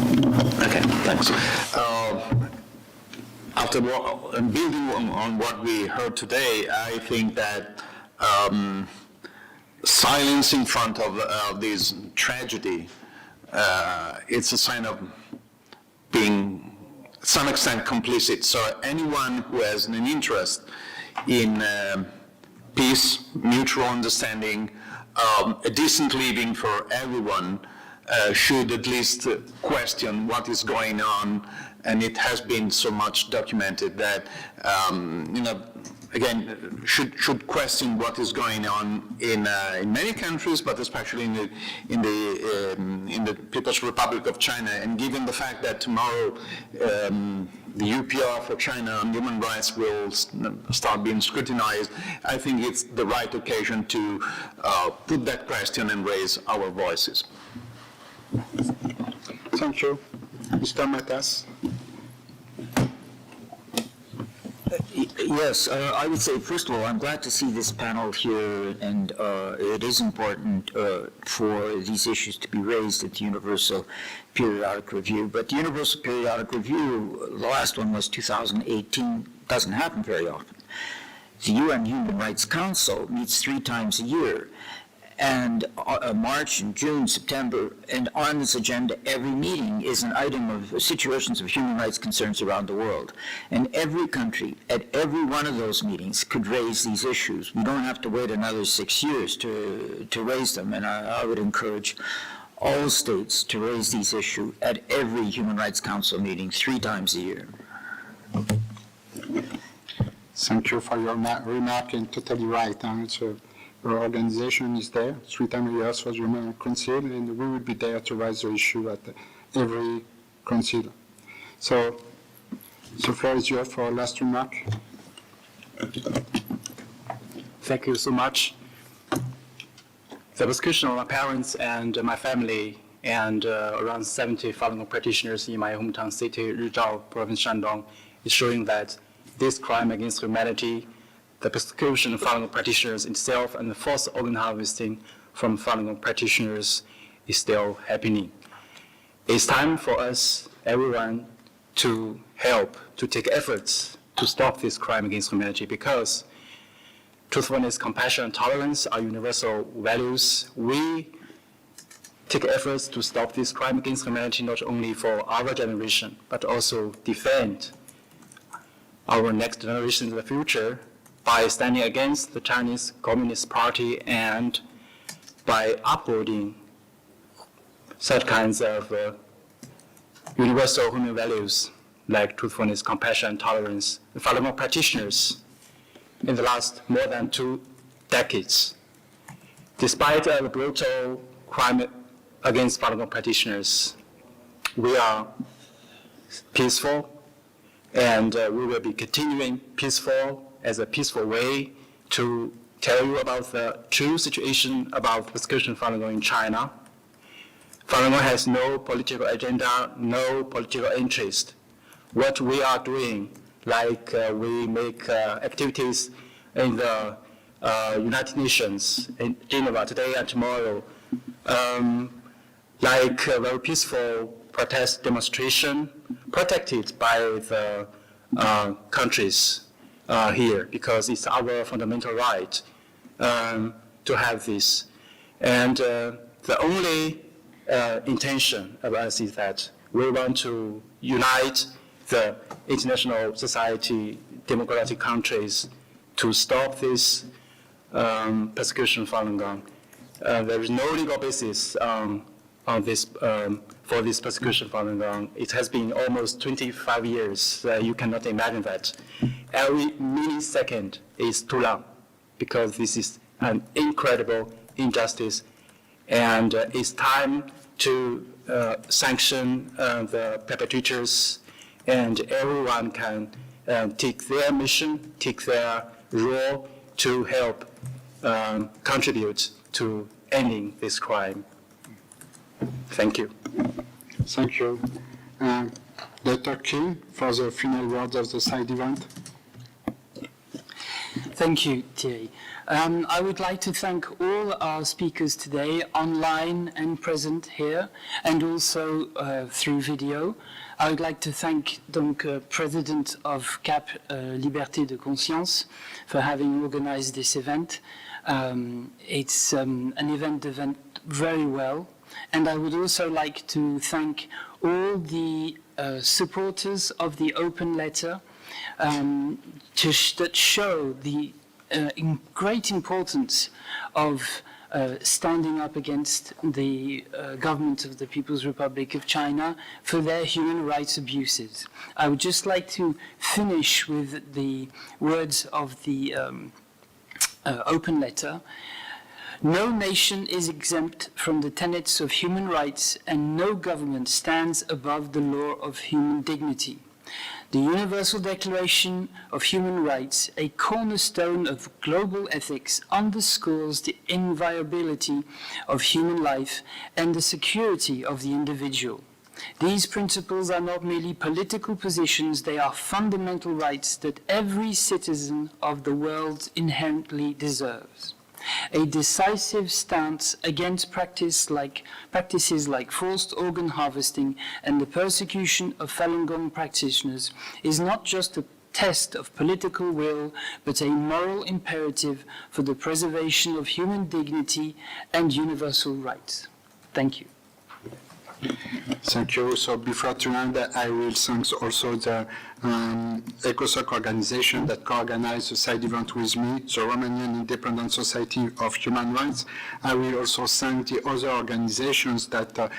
Okay, thanks. After building on what we heard today, I think that silence in front of this tragedy, it's a sign of being some extent complicit. So anyone who has an interest in peace, mutual understanding, a decent living for everyone should at least question what is going on. And it has been so much documented that, again, should question what is going on in many countries, but especially in the People's Republic of China. And given the fact that tomorrow the UPR for China on human rights will start being scrutinized, I think it's the right occasion to put that question and raise our voices. Thank you. Mr. Matas. Yes, I would say, first of all, I'm glad to see this panel here, and it is important for these issues to be raised at the Universal Periodic Review. But the Universal Periodic Review, the last one was 2018, doesn't happen very often. The UN Human Rights Council meets 3 times a year, and March and June, September, and on this agenda, every meeting is an item of situations of human rights concerns around the world. And every country, at every one of those meetings, could raise these issues. We don't have to wait another 6 years to raise them, and I would encourage all states to raise these issues at every Human Rights Council meeting 3 times a year. Thank you for your remark, and totally right. Our organization is there 3 times a year for the Human Council, and we will be there to raise the issue at every council. So, the floor is yours for a last remark. Thank you so much. The persecution of my parents and my family and around 70 Falun Gong practitioners in my hometown city, Rizhao Province, Shandong, is showing that this crime against humanity, the persecution of Falun Gong practitioners itself, and the forced organ harvesting from Falun Gong practitioners is still happening. It's time for us, everyone, to help, to take efforts to stop this crime against humanity, because truthfulness, compassion, and tolerance are universal values. We take efforts to stop this crime against humanity not only for our generation, but also defend our next generation in the future by standing against the Chinese Communist Party and by upholding such kinds of universal human values like truthfulness, compassion, tolerance. The Falun Gong practitioners in the last more than 2 decades, despite the brutal crime against Falun Gong practitioners, we are peaceful, and we will be continuing peaceful as a peaceful way to tell you about the true situation about persecution of Falun Gong in China. Falun Gong has no political agenda, no political interest. What we are doing, like we make activities in the United Nations in Geneva today and tomorrow, like a very peaceful protest demonstration protected by the countries here, because it's our fundamental right to have this. And the only intention of us is that we want to unite the international society, democratic countries, to stop this persecution of Falun Gong. There is no legal basis on this for this persecution of Falun Gong. It has been almost 25 years. You cannot imagine that. Every millisecond is too long, because this is an incredible injustice, and it's time to sanction the perpetrators, and everyone can take their mission, take their role to help contribute to ending this crime. Thank you. Thank you. Dr. King, for the final words of the side event. Thank you, Thierry. I would like to thank all our speakers today, online and present here, and also through video. I would like to thank President of CAP Liberté de Conscience for having organized this event. It's an event that went very well. And I would also like to thank all the supporters of the open letter that show the great importance of standing up against the government of the People's Republic of China for their human rights abuses. I would just like to finish with the words of the open letter. No nation is exempt from the tenets of human rights, and no government stands above the law of human dignity. The Universal Declaration of Human Rights, a cornerstone of global ethics, underscores the inviolability of human life and the security of the individual. These principles are not merely political positions, they are fundamental rights that every citizen of the world inherently deserves. A decisive stance against practices like forced organ harvesting and the persecution of Falun Gong practitioners is not just a test of political will, but a moral imperative for the preservation of human dignity and universal rights. Thank you. Thank you. So before to end, I will thank also the ECOSOC organization that co-organized the side event with me, the Romanian Independent Society of Human Rights. I will also thank the other organizations that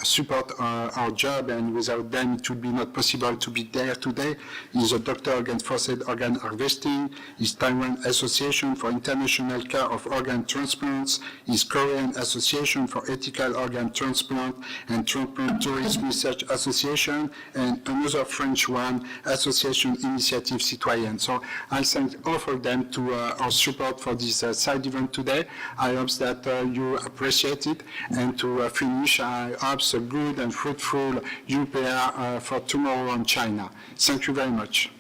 support our job, and without them it would be not possible to be there today. Is the Doctor Against Forced Organ Harvesting, is Taiwan Association for International Care of Organ Transplants, is Korean Association for Ethical Organ Transplant, and Transplant Tourism Research Association, and another French one, Association Initiative Citoyenne. So I thank all of them to our support for this side event today. I hope that you appreciate it, and to finish, I hope a good and fruitful UPR for tomorrow on China. Thank you very much.